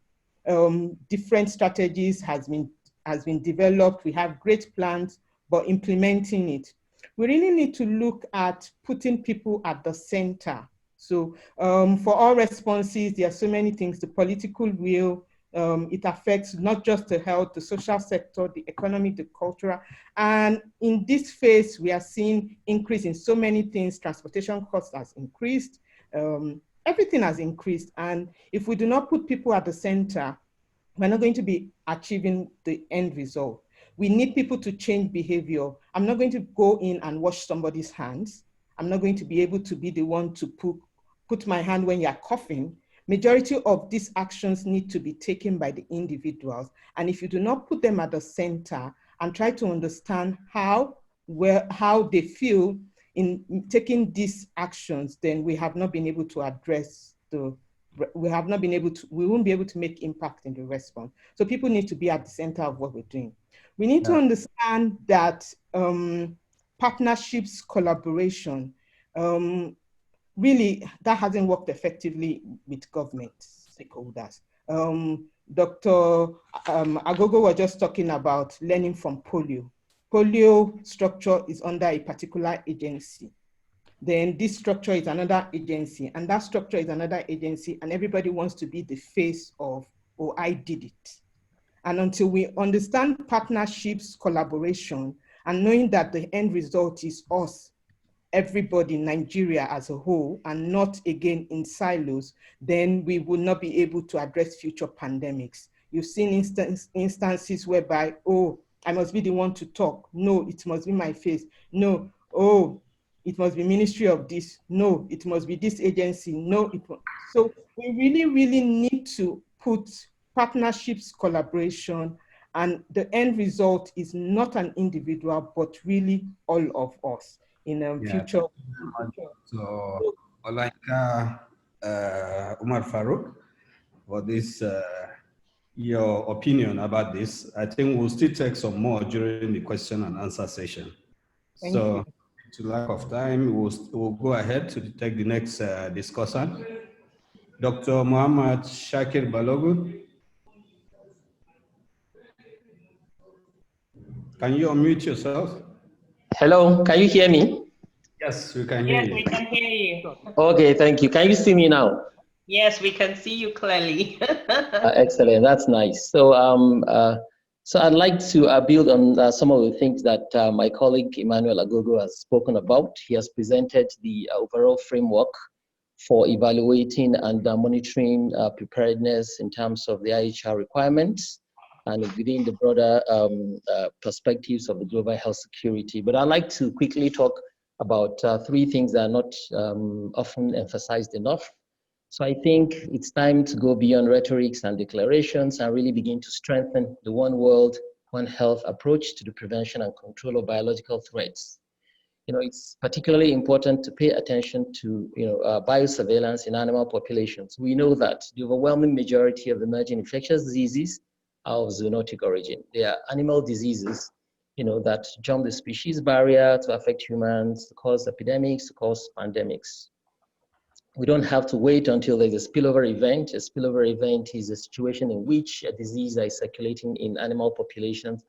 Different strategies has been developed. We have great plans, but implementing it. We really need to look at putting people at the center. So for all responses, there are so many things, the political will, it affects not just the health, the social sector, the economy, the cultural. And in this phase, we are seeing increase in so many things. Transportation costs has increased. Everything has increased. And if we do not put people at the center, we're not going to be achieving the end result. We need people to change behavior. I'm not going to go in and wash somebody's hands. I'm not going to be able to be the one to put my hand when you're coughing. Majority of these actions need to be taken by the individuals. And if you do not put them at the center and try to understand how they feel in taking these actions, then we have not been able to address we won't be able to make impact in the response. So people need to be at the center of what we're doing. We need to understand that partnerships, collaboration, really, that hasn't worked effectively with government stakeholders. Dr. Agogo was just talking about learning from polio. Polio structure is under a particular agency. then this structure is another agency, and that structure is another agency, and everybody wants to be the face of, oh, I did it. And until we understand partnerships, collaboration, and knowing that the end result is us, everybody, Nigeria as a whole, and not again in silos, then we will not be able to address future pandemics. You've seen instances whereby, oh, I must be the one to talk. No, it must be my face. No, oh, it must be ministry of this. No, it must be this agency. No, so we really, really need to put partnerships, collaboration, and the end result is not an individual, but really all of us in future. So, Olaika Umar Farouk, for this, your opinion about this. I think we'll still take some more during the question and answer session. Thank you. To lack of time, we'll go ahead to take the next discussant. Dr. Muhammad Shakir Balogun. Can you unmute yourself? Hello, can you hear me? Yes, we can hear you. Yes, we can hear you. Okay, thank you. Can you see me now? Yes, we can see you clearly. Excellent, that's nice. So, so I'd like to build on some of the things that my colleague Emmanuel Agogo has spoken about. He has presented the overall framework for evaluating and monitoring preparedness in terms of the IHR requirements and within the broader perspectives of the global health security. But I'd like to quickly talk about three things that are not often emphasized enough. So I think it's time to go beyond rhetorics and declarations and really begin to strengthen the one world, one health approach to the prevention and control of biological threats. You know, it's particularly important to pay attention to, biosurveillance in animal populations. We know that the overwhelming majority of emerging infectious diseases are of zoonotic origin. They are animal diseases, that jump the species barrier to affect humans, to cause epidemics, to cause pandemics. We don't have to wait until there's a spillover event. A spillover event is a situation in which a disease that is circulating in animal populations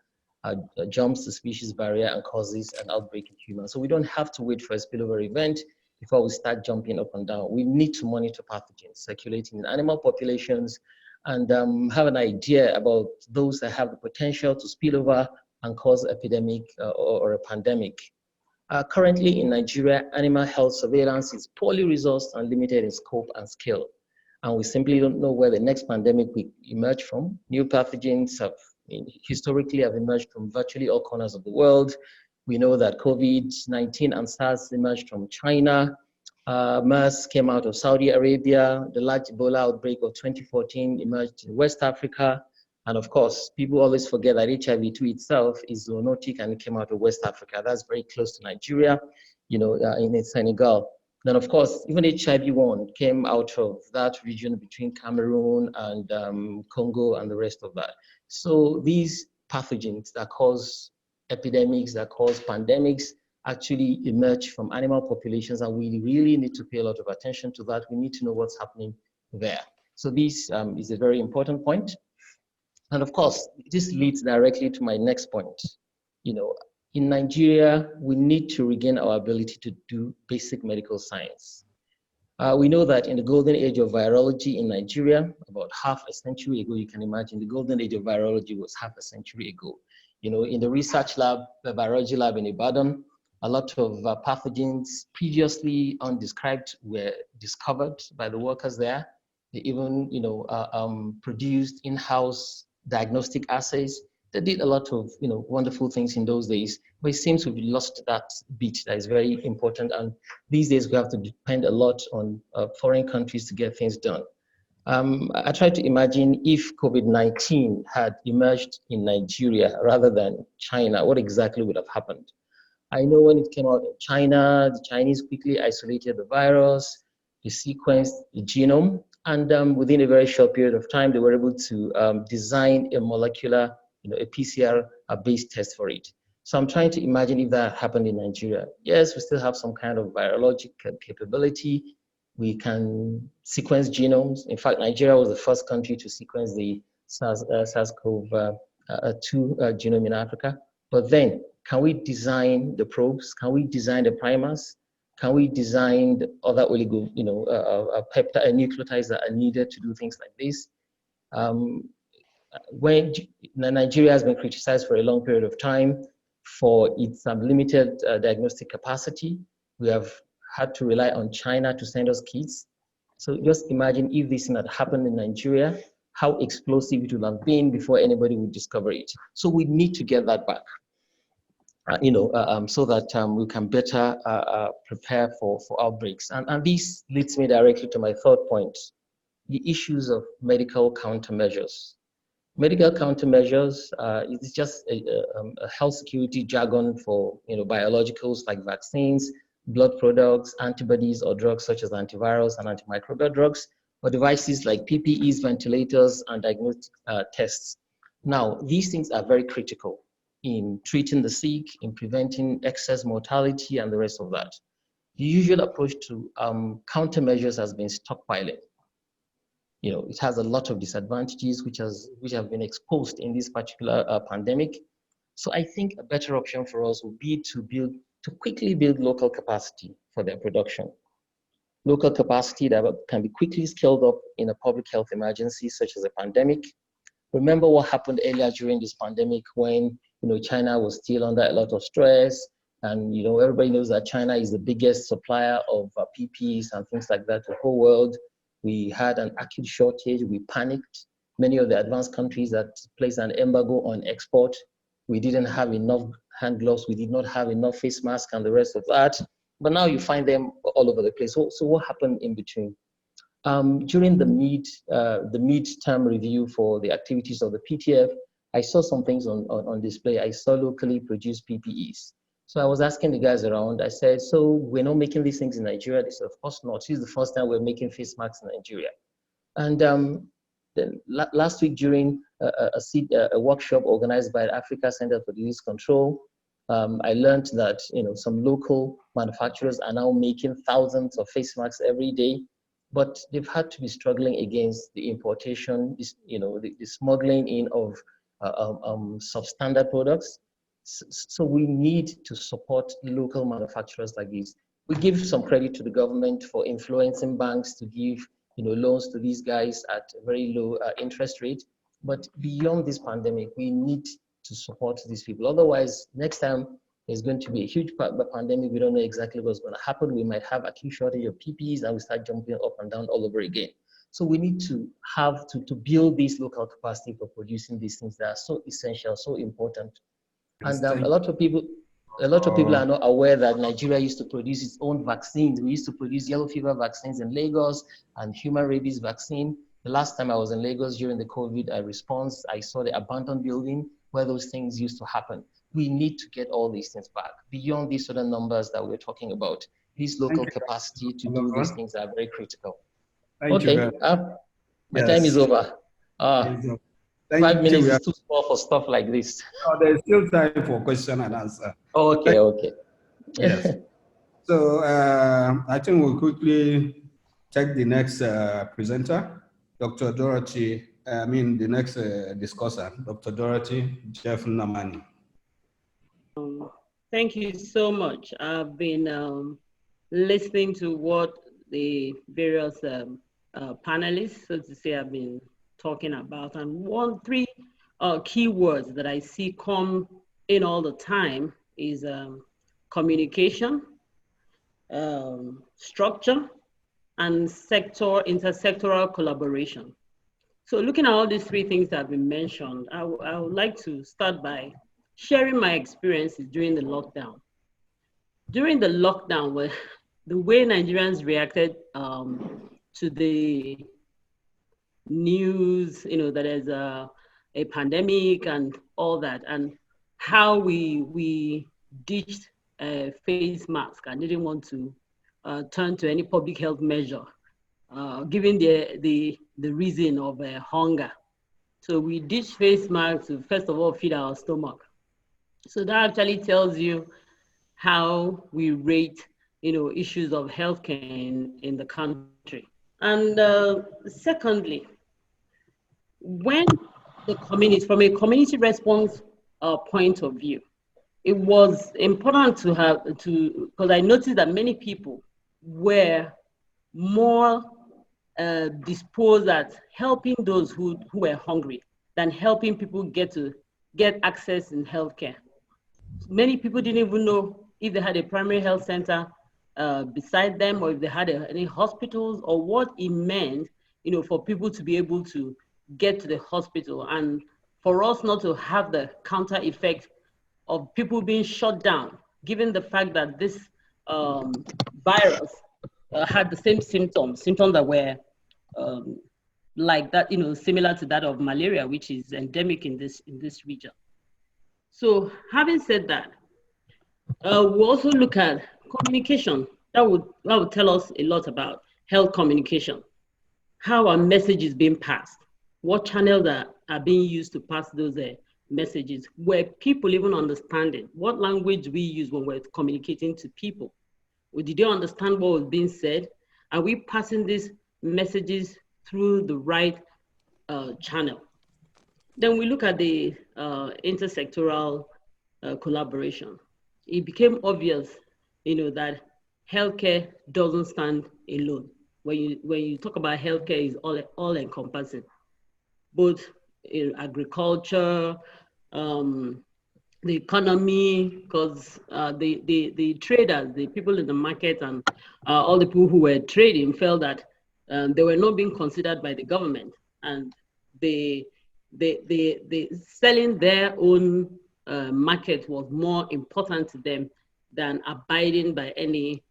jumps the species barrier and causes an outbreak in humans. So we don't have to wait for a spillover event before we start jumping up and down. We need to monitor pathogens circulating in animal populations and have an idea about those that have the potential to spill over and cause epidemic or a pandemic. Currently in Nigeria, animal health surveillance is poorly resourced and limited in scope and scale. And we simply don't know where the next pandemic will emerge from. New pathogens historically have emerged from virtually all corners of the world. We know that COVID-19 and SARS emerged from China. MERS came out of Saudi Arabia. The large Ebola outbreak of 2014 emerged in West Africa. And of course, people always forget that HIV-2 itself is zoonotic and it came out of West Africa. That's very close to Nigeria, in Senegal. Then of course, even HIV-1 came out of that region between Cameroon and Congo and the rest of that. So these pathogens that cause epidemics, that cause pandemics, actually emerge from animal populations, and we really need to pay a lot of attention to that. We need to know what's happening there. So this is a very important point. And of course, this leads directly to my next point. In Nigeria, we need to regain our ability to do basic medical science. We know that in the golden age of virology in Nigeria, about half a century ago, you can imagine the golden age of virology was half a century ago. In the research lab, the virology lab in Ibadan, a lot of pathogens previously undescribed were discovered by the workers there. They even, produced in-house diagnostic assays. They did a lot of, wonderful things in those days, but it seems we've lost that bit that is very important. And these days we have to depend a lot on foreign countries to get things done. I try to imagine if COVID-19 had emerged in Nigeria rather than China, what exactly would have happened? I know when it came out in China, the Chinese quickly isolated the virus, they sequenced the genome, and within a very short period of time, they were able to design a molecular, a PCR-based test for it. So I'm trying to imagine if that happened in Nigeria. Yes, we still have some kind of virologic capability. We can sequence genomes. In fact, Nigeria was the first country to sequence the SARS-CoV-2 genome in Africa. But then, can we design the probes? Can we design the primers? Can we design the other peptide nucleotides that are needed to do things like this? When Nigeria has been criticized for a long period of time for its limited diagnostic capacity, we have had to rely on China to send us kits. So just imagine if this thing had happened in Nigeria, how explosive it would have been before anybody would discover it. So we need to get that back, so that we can better prepare for outbreaks. And this leads me directly to my third point, the issues of medical countermeasures. Medical countermeasures is just a health security jargon for biologicals like vaccines, blood products, antibodies, or drugs such as antivirals and antimicrobial drugs, or devices like PPEs, ventilators, and diagnostic tests. Now, these things are very critical in treating the sick, in preventing excess mortality, and the rest of that. The usual approach to countermeasures has been stockpiling. It has a lot of disadvantages which have been exposed in this particular pandemic. So I think a better option for us would be to quickly build local capacity for their production. Local capacity that can be quickly scaled up in a public health emergency such as a pandemic. Remember what happened earlier during this pandemic when China was still under a lot of stress, and everybody knows that China is the biggest supplier of PPEs and things like that to the whole world. We had an acute shortage. We panicked. Many of the advanced countries that placed an embargo on export. We didn't have enough hand gloves. We did not have enough face masks and the rest of that. But now you find them all over the place. So what happened in between? During the mid-term review for the activities of the PTF, I saw some things on display. I saw locally produced PPEs. So I was asking the guys around, I said, so we're not making these things in Nigeria? They said, of course not. This is the first time we're making face masks in Nigeria. And then last week during a workshop organized by the Africa Center for Disease Control, I learned that some local manufacturers are now making thousands of face masks every day, but they've had to be struggling against the importation, the smuggling in of substandard products. So we need to support local manufacturers like this. We give some credit to the government for influencing banks to give loans to these guys at a very low interest rate. But beyond this pandemic, we need to support these people. Otherwise, next time there's going to be a huge pandemic. We don't know exactly what's going to happen. We might have acute shortage of PPEs and we start jumping up and down all over again. So we need to have to build this local capacity for producing these things that are so essential, so important. And a lot of people are not aware that Nigeria used to produce its own vaccines. We used to produce yellow fever vaccines in Lagos and human rabies vaccine. The last time I was in Lagos during the COVID response, I saw the abandoned building where those things used to happen. We need to get all these things back beyond these other numbers that we're talking about. This local capacity to do these things are very critical. Okay, my time is over. 5 minutes is too small for stuff like this. Oh, there's still time for question and answer. Okay. Yes. So I think we'll quickly take the next presenter, Dr. Dorothy, the next discussant, Dr. Dorothy Jeff Namani. Thank you so much. I've been listening to what the various panelists, so to say, have been talking about, and three key words that I see come in all the time is communication, structure, and intersectoral collaboration. So looking at all these three things that have been mentioned, I would like to start by sharing my experiences during the lockdown. During the lockdown, the way Nigerians reacted to the news, that there's a pandemic and all that, and how we ditched face mask and didn't want to turn to any public health measure, given the reason of hunger. So we ditched face masks to first of all feed our stomach. So that actually tells you how we rate, issues of healthcare in the country. And secondly, when the community, from a community response point of view, it was important to have because I noticed that many people were more disposed at helping those who were hungry than helping people get access in healthcare. Many people didn't even know if they had a primary health center beside them, or if they had any hospitals, or what it meant, for people to be able to get to the hospital, and for us not to have the counter effect of people being shut down, given the fact that this virus had the same symptoms that were like that, similar to that of malaria, which is endemic in this region. So having said that, we also look at communication. That would tell us a lot about health communication. How are messages being passed? What channels are being used to pass those messages? Were people even understanding? What language we use when we're communicating to people? Or did they understand what was being said? Are we passing these messages through the right channel? Then we look at the intersectoral collaboration. It became obvious, that healthcare doesn't stand alone. When you talk about healthcare, it's all encompassing, both in agriculture, the economy, because the traders, the people in the market, and all the people who were trading felt that they were not being considered by the government, and they selling their own market was more important to them than abiding by any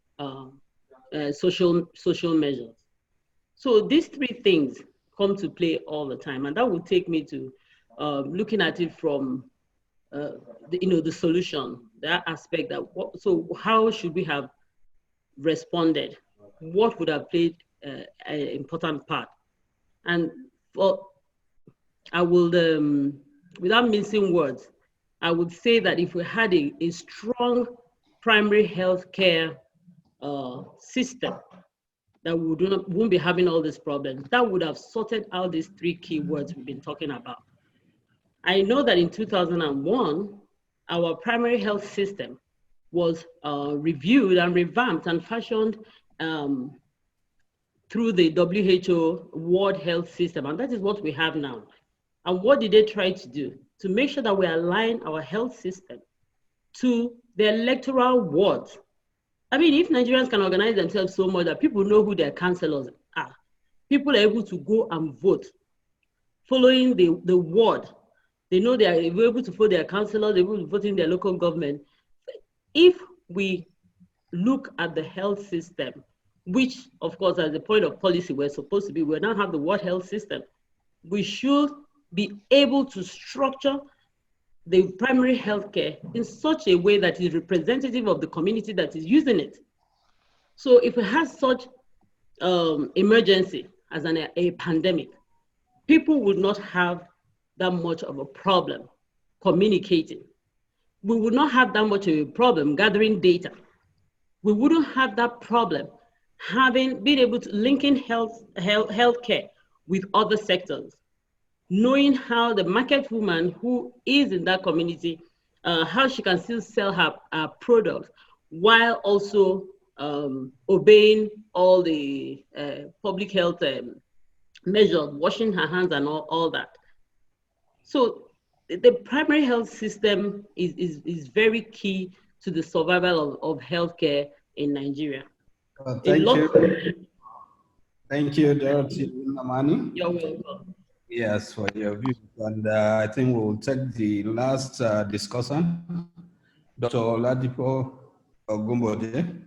social measures. So these three things come to play all the time, and that would take me to looking at it from the solution, that aspect. So how should we have responded? What would have played an important part? And I will, without mincing words, I would say that if we had a strong primary health care system, that we wouldn't be having all these problems. That would have sorted out these three key words we've been talking about. I know that in 2001, our primary health system was reviewed and revamped and fashioned through the WHO World Health System, and that is what we have now. And what did they try to do? To make sure that we align our health system to the electoral wards. I mean, if Nigerians can organize themselves so much that people know who their councillors are, people are able to go and vote following the ward. They know they are able to vote their councillors, they're able to vote in their local government. If we look at the health system, which of course, as a point of policy, we're supposed to be, we now have the World Health System, we should be able to structure the primary healthcare in such a way that is representative of the community that is using it. So if it has such emergency as a pandemic, people would not have that much of a problem communicating. We would not have that much of a problem gathering data. We wouldn't have that problem being able to linking healthcare with other sectors, knowing how the market woman who is in that community, how she can still sell her products while also obeying all the public health measures, washing her hands and all that. So the primary health system is very key to the survival of healthcare in Nigeria. Thank you. Thank you, Dorothy Namani. You're welcome. Yes, for your views. And I think we'll take the last discussion. Dr. Oladipo Ogumbode.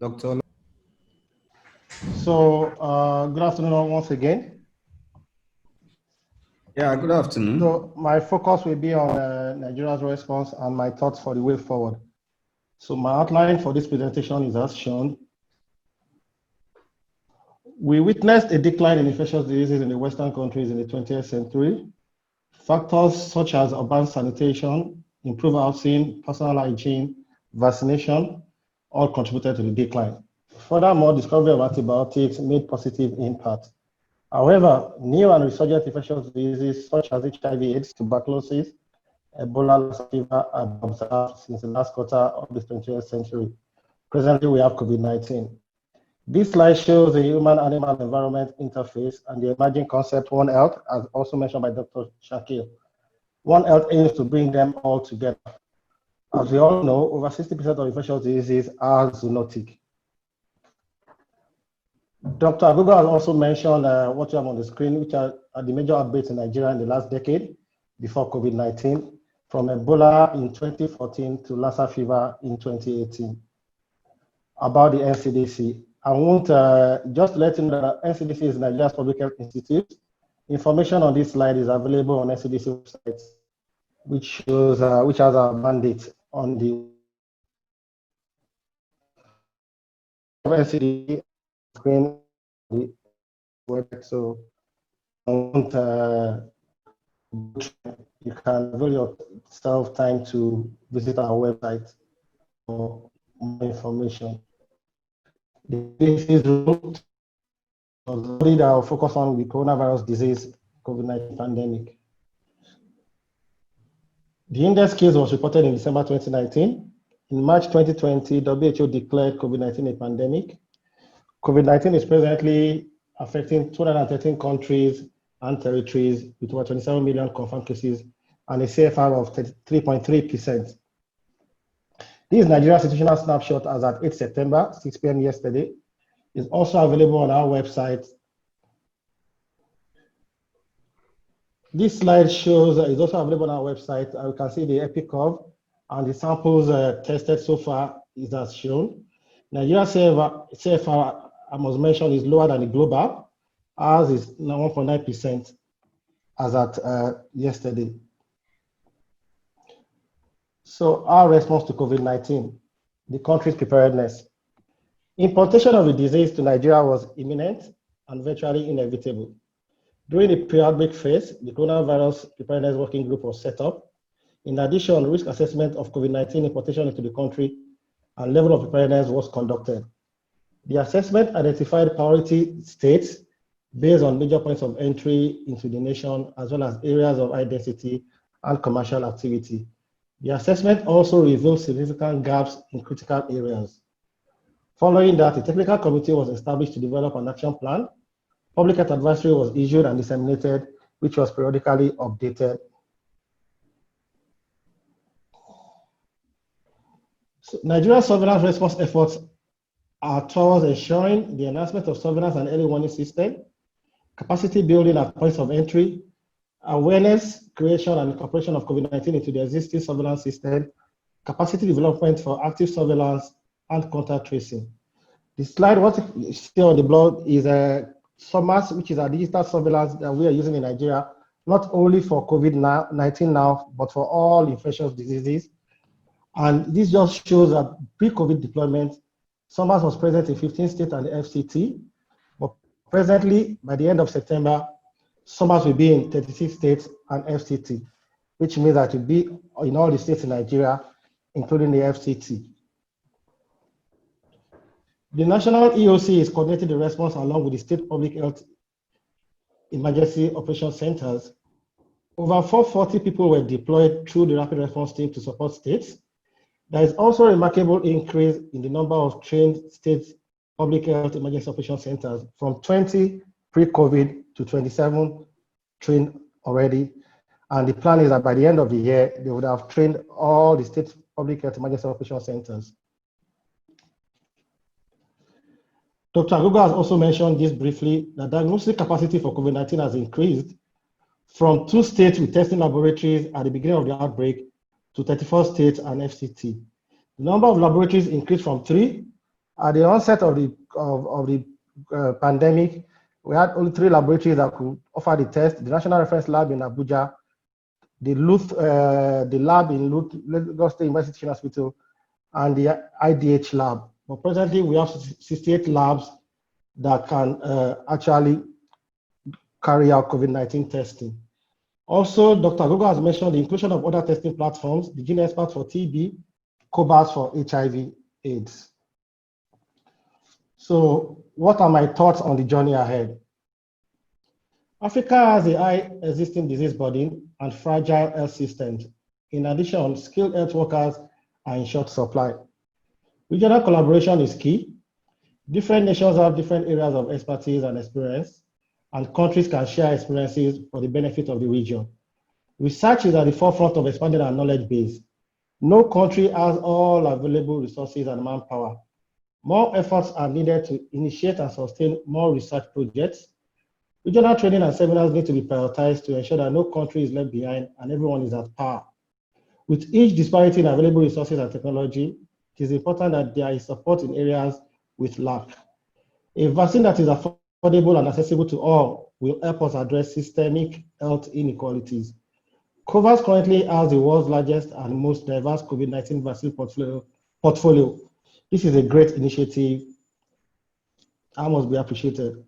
Dr. So, good afternoon once again. Yeah, good afternoon. So my focus will be on Nigeria's response and my thoughts for the way forward. So my outline for this presentation is as shown. We witnessed a decline in infectious diseases in the Western countries in the 20th century. Factors such as urban sanitation, improved housing, personal hygiene, vaccination, all contributed to the decline. Furthermore, discovery of antibiotics made positive impact. However, new and resurgent infectious diseases such as HIV/AIDS, tuberculosis, Ebola, Lassa fever have been observed since the last quarter of the 20th century. Presently, we have COVID-19. This slide shows the human-animal environment interface and the emerging concept One Health, as also mentioned by Dr. Shakil. One Health aims to bring them all together. As we all know, over 60% of infectious diseases are zoonotic. Dr. Agogo has also mentioned what you have on the screen, which are the major outbreaks in Nigeria in the last decade before COVID-19, from Ebola in 2014 to Lassa fever in 2018. About the NCDC, I want just to let you know that NCDC is Nigeria's Public Health Institute. Information on this slide is available on NCDC website, which shows which has a mandate on the NCDC screen. So you can avail yourself time to visit our website for more information. This is the study that will focus on the coronavirus disease, COVID-19 pandemic. The index case was reported in December 2019. In March 2020, WHO declared COVID-19 a pandemic. COVID-19 is presently affecting 213 countries and territories with over 27 million confirmed cases and a CFR of 3.3%. This is Nigeria's situational snapshot as at 8 September, 6 p.m. yesterday. It's also available on our website. This slide shows is also available on our website. You can see the epic curve and the samples tested so far is as shown. Nigeria's CFR, I must mention, is lower than the global. Ours is now 1.9% as at yesterday. So our response to COVID-19, the country's preparedness. Importation of the disease to Nigeria was imminent and virtually inevitable. During the pre-outbreak phase, the coronavirus preparedness working group was set up. In addition, risk assessment of COVID-19 importation into the country and level of preparedness was conducted. The assessment identified priority states based on major points of entry into the nation, as well as areas of high density and commercial activity. The assessment also revealed significant gaps in critical areas. Following that, a technical committee was established to develop an action plan. Public health advisory was issued and disseminated, which was periodically updated. So Nigeria's surveillance response efforts are towards ensuring the enhancement of surveillance and early warning system, capacity building at points of entry, awareness creation and incorporation of COVID-19 into the existing surveillance system, capacity development for active surveillance, and contact tracing. The slide, what you see on the blog is a SUMAS, which is a digital surveillance that we are using in Nigeria, not only for COVID-19 now, but for all infectious diseases. And this just shows that pre-COVID deployment, SUMAS was present in 15 states and the FCT, but presently, by the end of September, SUMAS will be in 36 states and FCT, which means that it will be in all the states in Nigeria, including the FCT. The National EOC is coordinating the response along with the state public health emergency operation centers. Over 440 people were deployed through the rapid response team to support states. There is also a remarkable increase in the number of trained state public health emergency operation centers from 20 pre-COVID to 27 trained already. And the plan is that by the end of the year, they would have trained all the state public health emergency operation centers. Dr. Agogo has also mentioned this briefly, that diagnostic capacity for COVID-19 has increased from 2 states with testing laboratories at the beginning of the outbreak to 34 states and FCT. The number of laboratories increased from 3. At the onset of the pandemic, we had only 3 laboratories that could offer the test: the National Reference Lab in Abuja, the lab in Lagos State University Teaching Hospital, and the IDH lab. But presently, we have 68 labs that can actually carry out COVID-19 testing. Also, Dr. Agogo has mentioned the inclusion of other testing platforms, the GeneXpert for TB, Cobalt for HIV/AIDS. So what are my thoughts on the journey ahead? Africa has a high existing disease burden and fragile health systems, In addition, skilled health workers are in short supply. Regional collaboration is key. Different nations have different areas of expertise and experience, and countries can share experiences for the benefit of the region. Research is at the forefront of expanding our knowledge base. No country has all available resources and manpower. More efforts are needed to initiate and sustain more research projects. Regional training and seminars need to be prioritized to ensure that no country is left behind and everyone is at par. With each disparity in available resources and technology, it is important that there is support in areas with lack. A vaccine that is affordable and accessible to all will help us address systemic health inequalities. COVAX currently has the world's largest and most diverse COVID-19 vaccine portfolio. This is a great initiative and must be appreciated.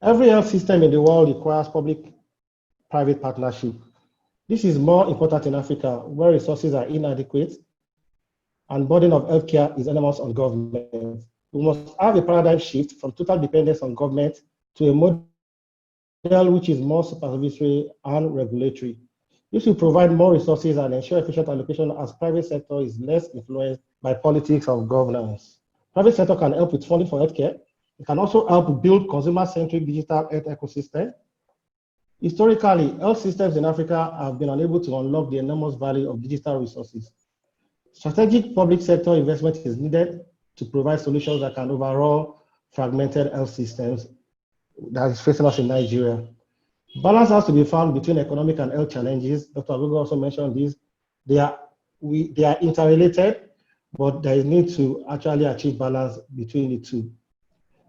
Every health system in the world requires public-private partnership. This is more important in Africa, where resources are inadequate and burden of healthcare is enormous on government. We must have a paradigm shift from total dependence on government to a model which is more supervisory and regulatory. This will provide more resources and ensure efficient allocation as private sector is less influenced by politics of governance. Private sector can help with funding for healthcare. It can also help build consumer-centric digital health ecosystem. Historically, health systems in Africa have been unable to unlock the enormous value of digital resources. Strategic public sector investment is needed to provide solutions that can overall fragmented health systems that is facing us in Nigeria. Balance has to be found between economic and health challenges. Dr. Agogo also mentioned this. They are interrelated, but there is need to actually achieve balance between the two.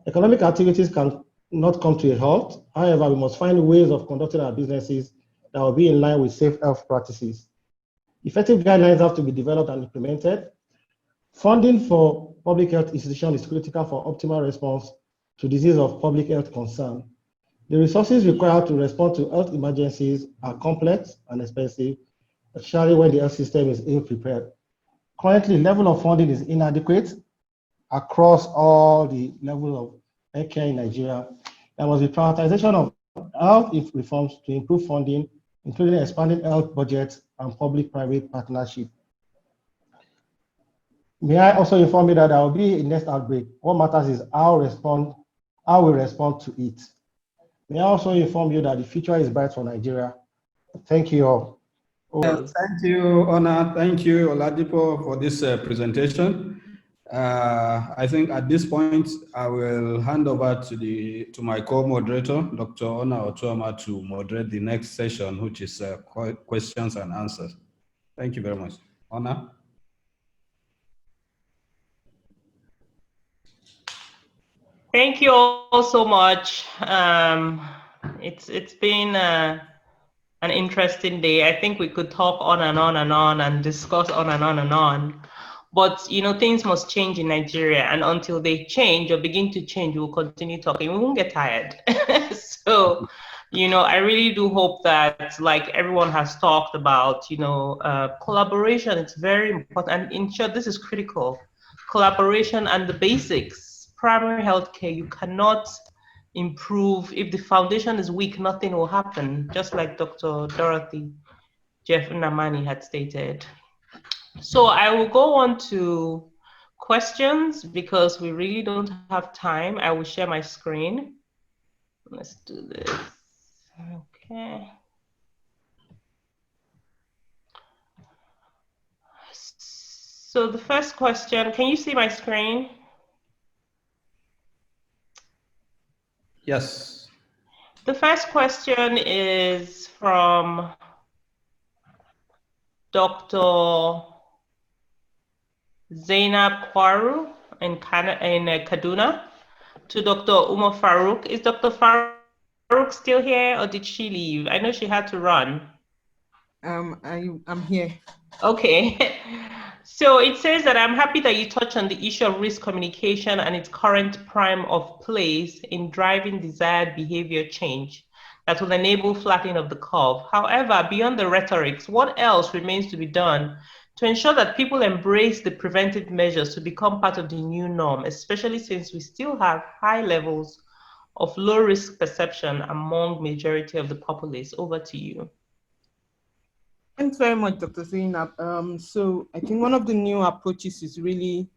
Economic activities can not come to a halt. However, we must find ways of conducting our businesses that will be in line with safe health practices. Effective guidelines have to be developed and implemented. Funding for public health institutions is critical for optimal response to disease of public health concern. The resources required to respond to health emergencies are complex and expensive, especially when the health system is ill-prepared. Currently, level of funding is inadequate across all the levels of healthcare in Nigeria. There must be prioritization of health reforms to improve funding, including expanding health budgets and public-private partnership. May I also inform you that there will be a next outbreak. What matters is how we respond to it. May I also inform you that the future is bright for Nigeria. Thank you all. Thank you, Ona. Thank you, Oladipo, for this presentation. I think at this point, I will hand over to my co-moderator, Dr. Ona Otuoma, to moderate the next session, which is questions and answers. Thank you very much. Ona? Thank you all so much. It's been an interesting day. I think we could talk on and on and on and discuss on and on and on. But things must change in Nigeria, and until they change or begin to change, we'll continue talking. We won't get tired. So, I really do hope that, like everyone has talked about, collaboration. It's very important, and in short, this is critical. Collaboration and the basics. Primary healthcare, you cannot improve if the foundation is weak. Nothing will happen. Just like Dr. Dorothy Jeff Namani had stated. So I will go on to questions because we really don't have time. I will share my screen. Let's do this. Okay. So the first question, can you see my screen? Yes. The first question is from Dr. Zainab Kwaru in Kaduna to Dr. Umar Farouk. Is Dr. Farouk still here or did she leave? I know she had to run. I'm here. Okay. So it says that I'm happy that you touched on the issue of risk communication and its current prime of place in driving desired behavior change that will enable flattening of the curve. However, beyond the rhetorics, what else remains to be done to ensure that people embrace the preventive measures to become part of the new norm, especially since we still have high levels of low-risk perception among majority of the populace? Over to you. Thanks very much, Dr. Zainab. So I think one of the new approaches is really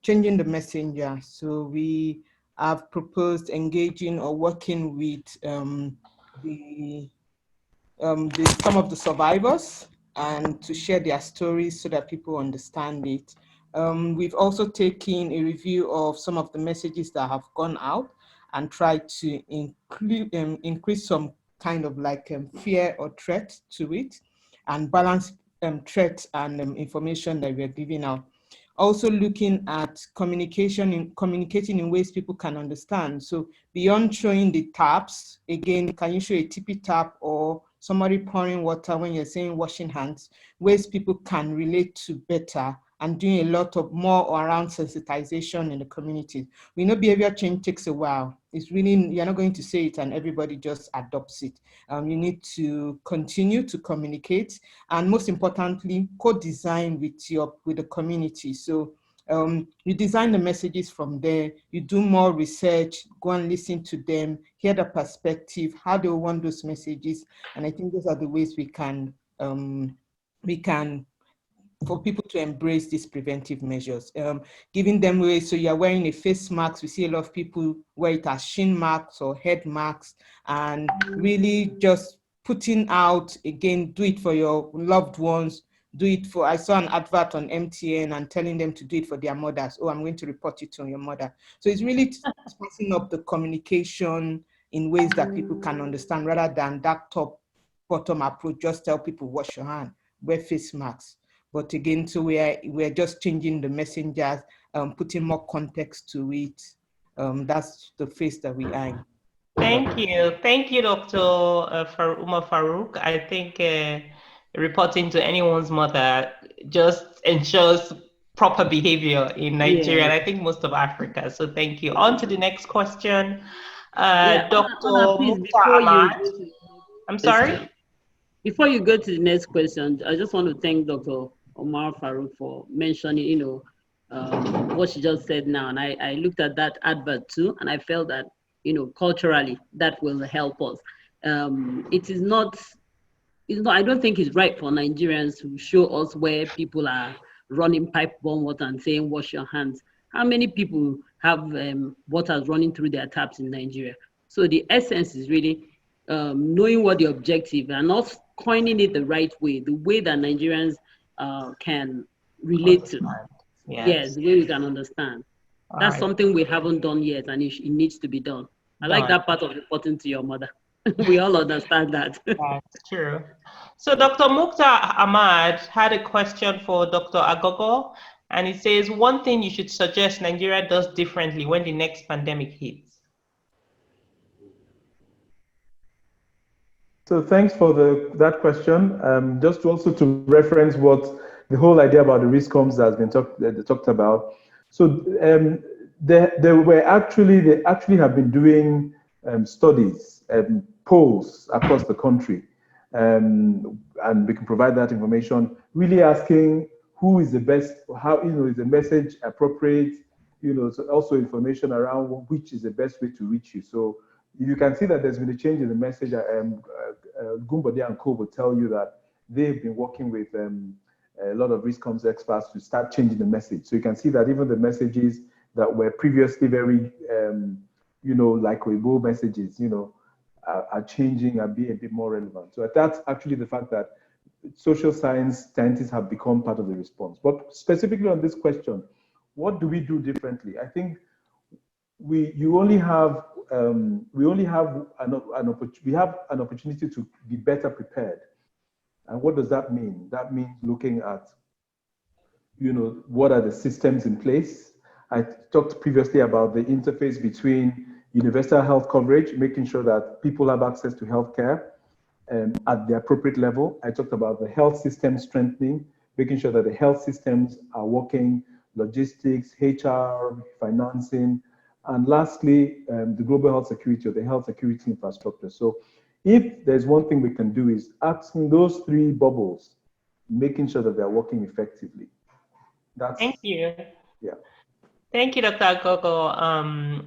changing the messenger. So we have proposed engaging or working with some of the survivors and to share their stories so that people understand it. We've also taken a review of some of the messages that have gone out and tried to increase some kind of like fear or threat to it, and balance threats and information that we're giving out. Also looking at communicating in ways people can understand. So beyond showing the taps, again, can you show a tippy tap or somebody pouring water when you're saying washing hands, ways people can relate to better, and doing a lot of more around sensitization in the community. We know behavior change takes a while. It's really, you're not going to say it and everybody just adopts it. You need to continue to communicate, and most importantly, co-design with the community. So you design the messages from there, you do more research, go and listen to them, hear the perspective, how they want those messages. And I think those are the ways we can for people to embrace these preventive measures, giving them ways. So you're wearing a face mask. We see a lot of people wear it as shin marks or head masks, and really just putting out, again, do it for your loved ones, do it for, I saw an advert on MTN and telling them to do it for their mothers. Oh, I'm going to report it to your mother. So it's really spicing up the communication in ways that people can understand, rather than that top-bottom approach, just tell people wash your hand, wear face masks. But again, so we're just changing the messengers, putting more context to it. That's the phase that we are in. Thank you, Dr. Umar Farouk. I think reporting to anyone's mother just ensures proper behavior in Nigeria, and I think most of Africa. So thank you. On to the next question. Dr. Mukhtar Ahmad. I'm sorry? Before you go to the next question, I just want to thank Dr. Omar Farouk for mentioning, what she just said now. And I looked at that advert too, and I felt that, culturally, that will help us. It is not, I don't think it's right for Nigerians to show us where people are running pipe-borne water and saying, wash your hands. How many people have water running through their taps in Nigeria? So the essence is really knowing what the objective, and not coining it the right way, the way that Nigerians can relate to. Yes, the way we can understand. That's something we haven't done yet, and it needs to be done. I like that part of reporting to your mother. We all understand that. That's true. So Dr. Mukhtar Ahmad had a question for Dr. Agogo, and it says, one thing you should suggest Nigeria does differently when the next pandemic hits. So thanks for that question. Just also to reference what the whole idea about the risk comes has been talked about. So they actually have been doing studies, polls across the country, and we can provide that information. Really asking who is the best, how is the message appropriate, so also information around which is the best way to reach you. So you can see that there's been a change in the message. Gumbode and Co will tell you that they've been working with a lot of risk comes experts to start changing the message. So you can see that even the messages that were previously very, like Weibo messages, are changing and being a bit more relevant. So that's actually the fact that social science scientists have become part of the response. But specifically on this question, what do we do differently? I think we have an opportunity to be better prepared. And what does that mean? That means looking at, what are the systems in place? I talked previously about the interface between universal health coverage, making sure that people have access to healthcare at the appropriate level. I talked about the health system strengthening, making sure that the health systems are working, logistics, HR, financing, and lastly, the global health security or the health security infrastructure. So if there's one thing we can do is asking those three bubbles, making sure that they're working effectively. Thank you. Yeah. Thank you, Dr. Agogo.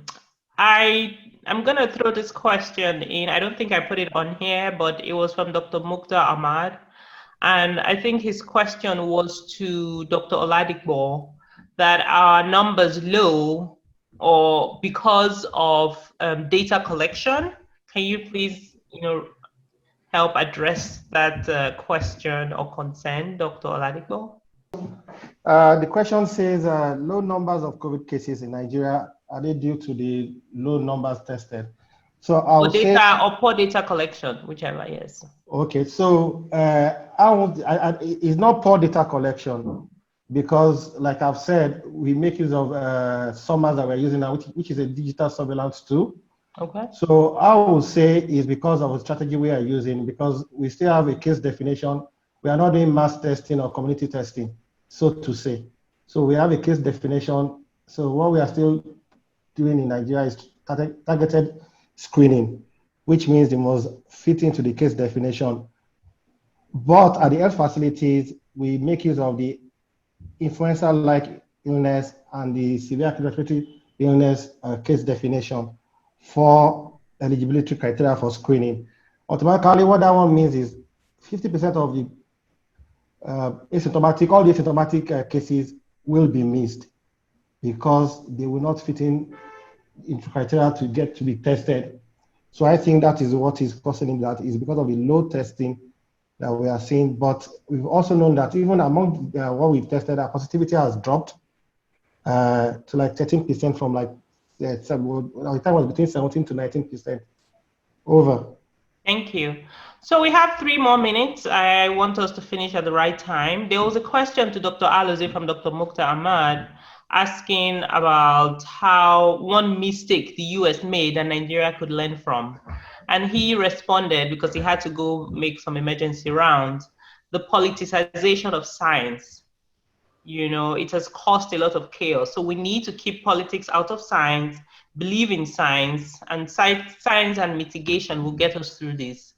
I I'm going to throw this question in. I don't think I put it on here, but it was from Dr. Mukhtar Ahmad. And I think his question was to Dr. Oladipo, that our numbers low or because of data collection. Can you please, help address that question or concern, Dr. Oladipo? The question says, low numbers of COVID cases in Nigeria, are they due to the low numbers tested? So I'll say, or poor data collection, whichever, yes. Okay, so it's not poor data collection, because like I've said, we make use of SOMAS that we're using now, which is a digital surveillance tool. Okay. So I would say it's because of a strategy we are using, because we still have a case definition. We are not doing mass testing or community testing, so to say. So we have a case definition. So what we are still doing in Nigeria is targeted screening, which means they must fit into the case definition. But at the health facilities, we make use of the influenza-like illness and the severe respiratory illness case definition for eligibility criteria for screening. Automatically, what that one means is 50% of the all the asymptomatic cases will be missed because they will not fit into criteria to get to be tested. So I think that is what is causing that, is because of the low testing that we are seeing. But we've also known that even among what we've tested, our positivity has dropped to like 13% from like, the time was between 17 to 19%. Over. Thank you. So we have 3 more minutes. I want us to finish at the right time. There was a question to Dr. Alozie from Dr. Mukhtar Ahmad asking about how one mistake the US made and Nigeria could learn from. And he responded, because he had to go make some emergency rounds, the politicization of science. It has caused a lot of chaos. So we need to keep politics out of science, believe in science, and science and mitigation will get us through this.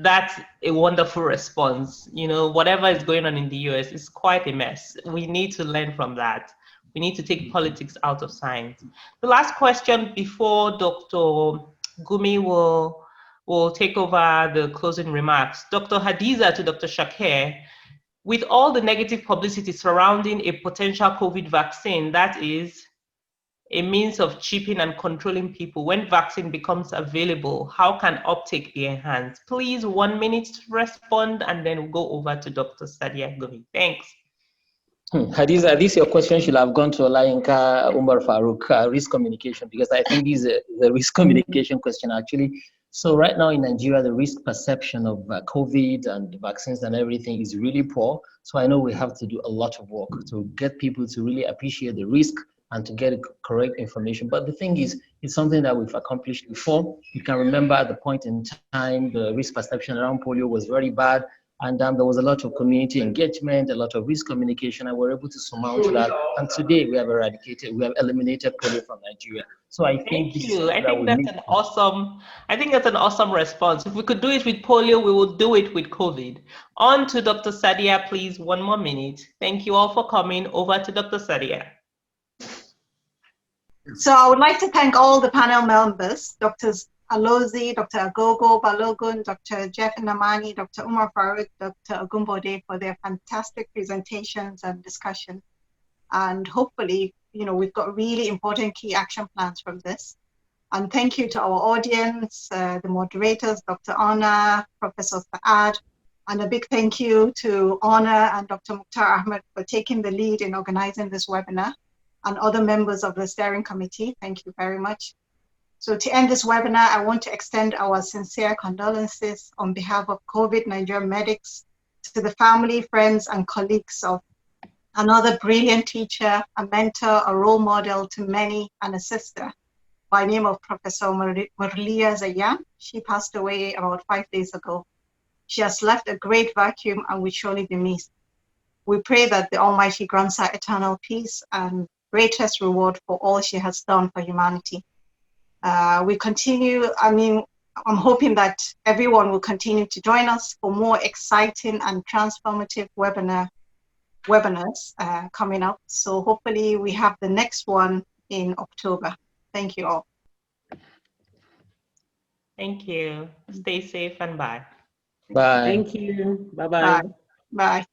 That's a wonderful response. Whatever is going on in the US is quite a mess. We need to learn from that. We need to take politics out of science. The last question before Dr. Gumi will take over the closing remarks. Dr. Hadiza to Dr. Shakir, with all the negative publicity surrounding a potential COVID vaccine, that is a means of cheapening and controlling people, when vaccine becomes available, how can uptake be enhanced? Please, 1 minute to respond, and then we'll go over to Dr. Sadia Gumi. Thanks. Hadiza, this your question should have gone to Olayinka Umar Farouk, risk communication, because I think this is a risk communication question actually. So right now in Nigeria, the risk perception of COVID and vaccines and everything is really poor. So I know we have to do a lot of work to get people to really appreciate the risk and to get correct information. But the thing is, it's something that we've accomplished before. You can remember at the point in time, the risk perception around polio was very bad. And there was a lot of community engagement, a lot of risk communication, and we're able to surmount that. And today we have eliminated polio from Nigeria. So I think that's an awesome response. If we could do it with polio, we will do it with COVID. On to Dr. Sadia, please, 1 more minute. Thank you all for coming. Over to Dr. Sadia. So I would like to thank all the panel members, Drs. Alozie, Dr. Agogo, Balogun, Dr. Jeff Namani, Dr. Umar Farouk, Dr. Ogumbode for their fantastic presentations and discussion. And hopefully, we've got really important key action plans from this. And thank you to our audience, the moderators, Dr. Anna, Professor Saad, and a big thank you to Anna and Dr. Mukhtar Ahmed for taking the lead in organizing this webinar, and other members of the steering committee. Thank you very much. So to end this webinar, I want to extend our sincere condolences on behalf of CovidNigerianMedics to the family, friends, and colleagues of another brilliant teacher, a mentor, a role model to many, and a sister by name of Professor Murlia Zayan. She passed away about 5 days ago. She has left a great vacuum and will surely be missed. We pray that the Almighty grants her eternal peace and greatest reward for all she has done for humanity. We continue, I'm hoping that everyone will continue to join us for more exciting and transformative webinars coming up. So hopefully we have the next one in October. Thank you all. Thank you. Stay safe and bye. Bye. Thank you. Bye-bye. Bye. Bye.